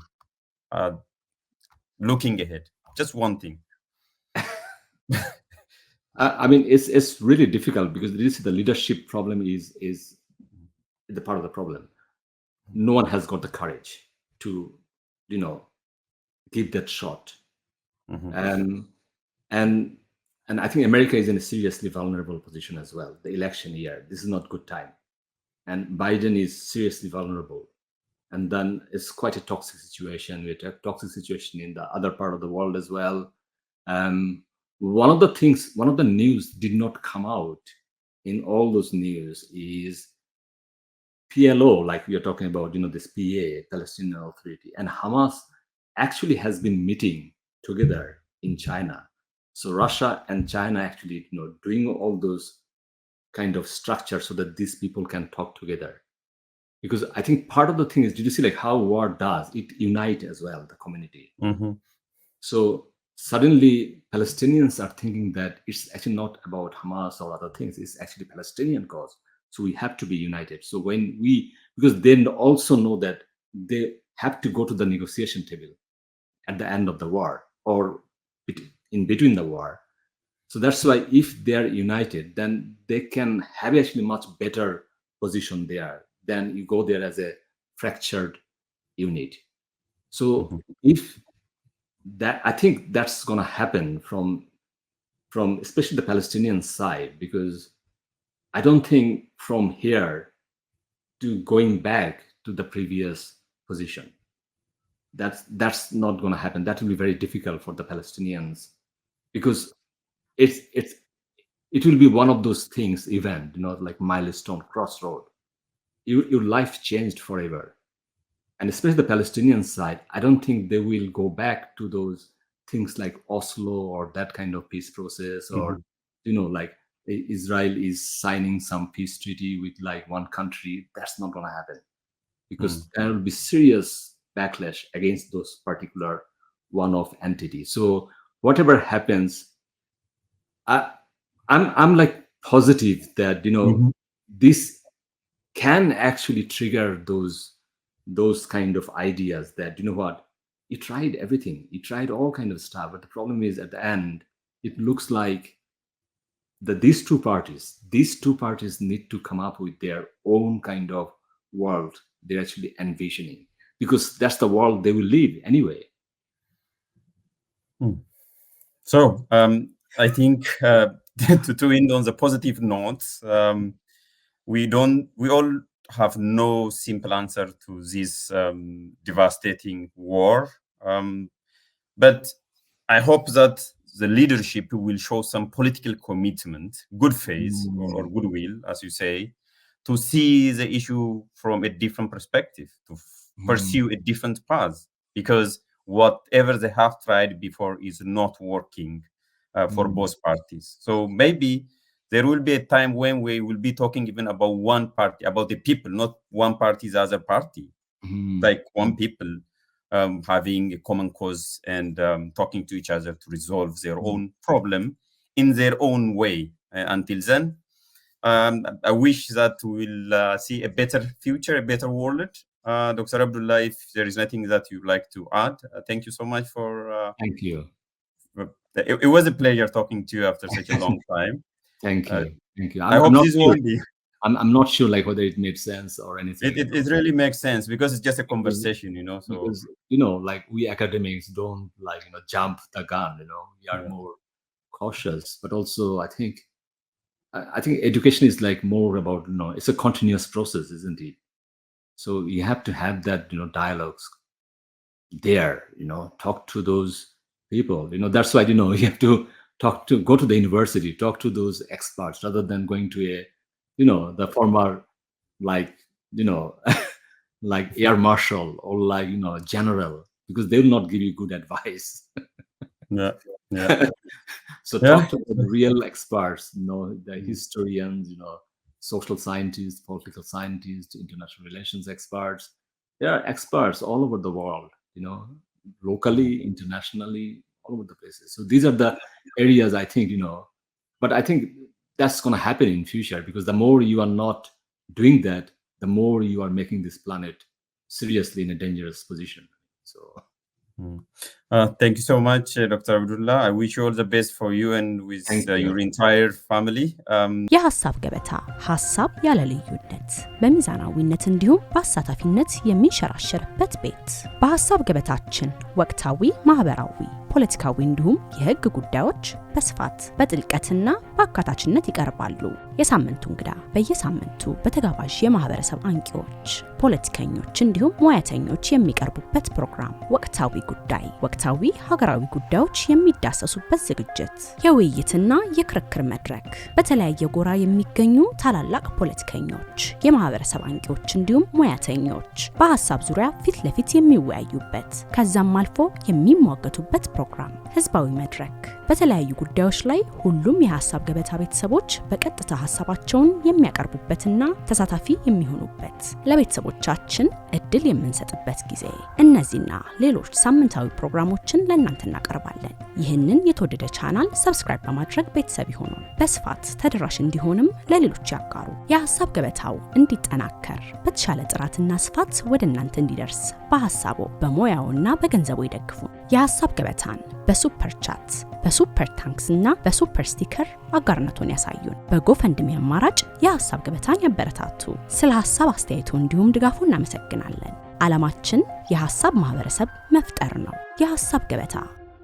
looking ahead? Just one thing. I mean, it's really difficult because the leadership problem is the part of the problem. No one has got the courage to, give that shot. And I think America is in a seriously vulnerable position as well. The election year, this is not good time, and Biden is seriously vulnerable. And then it's quite a toxic situation. We have a toxic situation in the other part of the world as well. One of the news did not come out in all those news is PLO, like we are talking about, this PA, Palestinian Authority, and Hamas actually has been meeting together in China. So Russia and China actually, doing all those kind of structures so that these people can talk together. Because I think part of the thing is, did you see like how war does? It unite as well, the community. So suddenly Palestinians are thinking that it's actually not about Hamas or other things, it's actually Palestinian cause. So we have to be united. So because they also know that they have to go to the negotiation table at the end of the war or in between the war. So that's why if they are united, then they can have actually much better position there than you go there as a fractured unit. So if that, I think that's going to happen from especially the Palestinian side, because I don't think from here to going back to the previous position, that's not going to happen. That will be very difficult for the Palestinians, because it will be one of those things, event, like milestone, crossroad. Your life changed forever. And especially the Palestinian side, I don't think they will go back to those things like Oslo or that kind of peace process, or like Israel is signing some peace treaty with like one country. That's not going to happen, because there will be serious backlash against those particular one-off entities. So whatever happens, I'm like positive that this can actually trigger those kind of ideas that what, you tried everything, you tried all kind of stuff, but the problem is at the end it looks like that these two parties need to come up with their own kind of world they're actually envisioning, because that's the world they will live anyway. So I think to end on the positive notes, we all have no simple answer to this devastating war, but I hope that the leadership will show some political commitment, good faith or goodwill, as you say, to see the issue from a different perspective, to pursue a different path, because whatever they have tried before is not working for both parties. So maybe there will be a time when we will be talking even about one party, about the people, not one party is the other party, like one people having a common cause and talking to each other to resolve their own problem in their own way. Until then, I wish that we'll see a better future, a better world. Dr. Abdullah, if there is nothing that you'd like to add, thank you so much for... Thank you. It was a pleasure talking to you after such a long time. Thank you. Thank you. I hope this won't be... I'm not sure like whether it made sense or anything. It really makes sense, because it's just a conversation, So because like we academics don't like jump the gun. We are more cautious, but also I think education is like more about it's a continuous process, isn't it? So you have to have that dialogues there. Talk to those people. That's why you have to go to the university, talk to those experts, rather than going to a the former like like air marshal or like general, because they will not give you good advice. So talk to the real experts, the historians, social scientists, political scientists, international relations experts. There are experts all over the world, locally, internationally, all over the places. So these are the areas I think, but I think that's going to happen in future, because the more you are not doing that, the more you are making this planet seriously in a dangerous position. So Thank you so much, Dr. Abdullah. I wish you all the best for you and with your entire family. የሀሳብ ገበታ ሀሳብ ያለ ልዩነት በሚዛናዊነት እንዲሁም በአሳታፊነት የሚንሸራሸርበት ቤት። በሀሳብ ገበታችን ወቅታዊ፣ ማህበራዊ፣ ፖለቲካዊ እንዲሁም የህግ ጉዳዮች በስፋት በጥልቀትና በአካታችነት ይቀርባሉ። የሳምንቱ እንግዳ በየሳምንቱ በተጋባዥ የማህበረሰብ አንቂዎች፣ ፖለቲከኞች እንዲሁም ሙያተኞች የሚቀርቡበት ፕሮግራም ወቅታዊ ጉዳይ፣ ወቅታዊ ሀገራዊ ጉዳዮች የሚዳሰሱበት ዝግጅት፣ የውይይትና የክርክር መድረክ፣ በተለያየ ጎራ የሚገኙ ታላላቅ ፖለቲከኞች፣ የማህበረሰብ አንቂዎች እንዲሁም ሙያተኞች በሐሳብ ዙሪያ ፊት ለፊት የሚወያዩበት ከዛም አልፎ የሚሟገቱበት ፕሮግራም፣ ህዝባዊ መድረክ፣ በተለያዩ ጉዳዮች ላይ ሁሉም የሐሳብ ገበታ ቤተሰቦች በቀጥታ ሐሳባቸውን የሚያቀርቡበትና ተሳታፊ የሚሆኑበት ለቤተሰቦቻችን እድል የምንሰጥበት ጊዜ። እነዚህና ሌሎች ሳምንታዊ ፕሮግራሞችን ለእናንተ እናቀርባለን። ይህንን የተወደደ ቻናል ሰብስክራይብ በማድረግ ቤተሰብ ይሁኑ። በስፋት ተደራሽ እንዲሆንም ለሌሎች ያጋሩ። የሐሳብ ገበታው እንዲጠናከር በተሻለ ጥራትና ስፋት ወደ እናንተ እንዲደርስ በሐሳቦ በሞያውና በገንዘቡ ይደግፉ። የሐሳብ ገበታን በሱፐር ቻት፣ በሱፐር ታንክስ እና በሱፐር ስቲከር አጋርነቱን ያሳዩን። በጎፈንድሚ አማራጭ የሐሳብ ገበታን ያበረታቱ። ስለ ሐሳብ አስተያየቱ እንዲሁም ድጋፉ እናመሰግናለን። ዓላማችን የሐሳብ ማህበረሰብ መፍጠር ነው። የሐሳብ ገበታ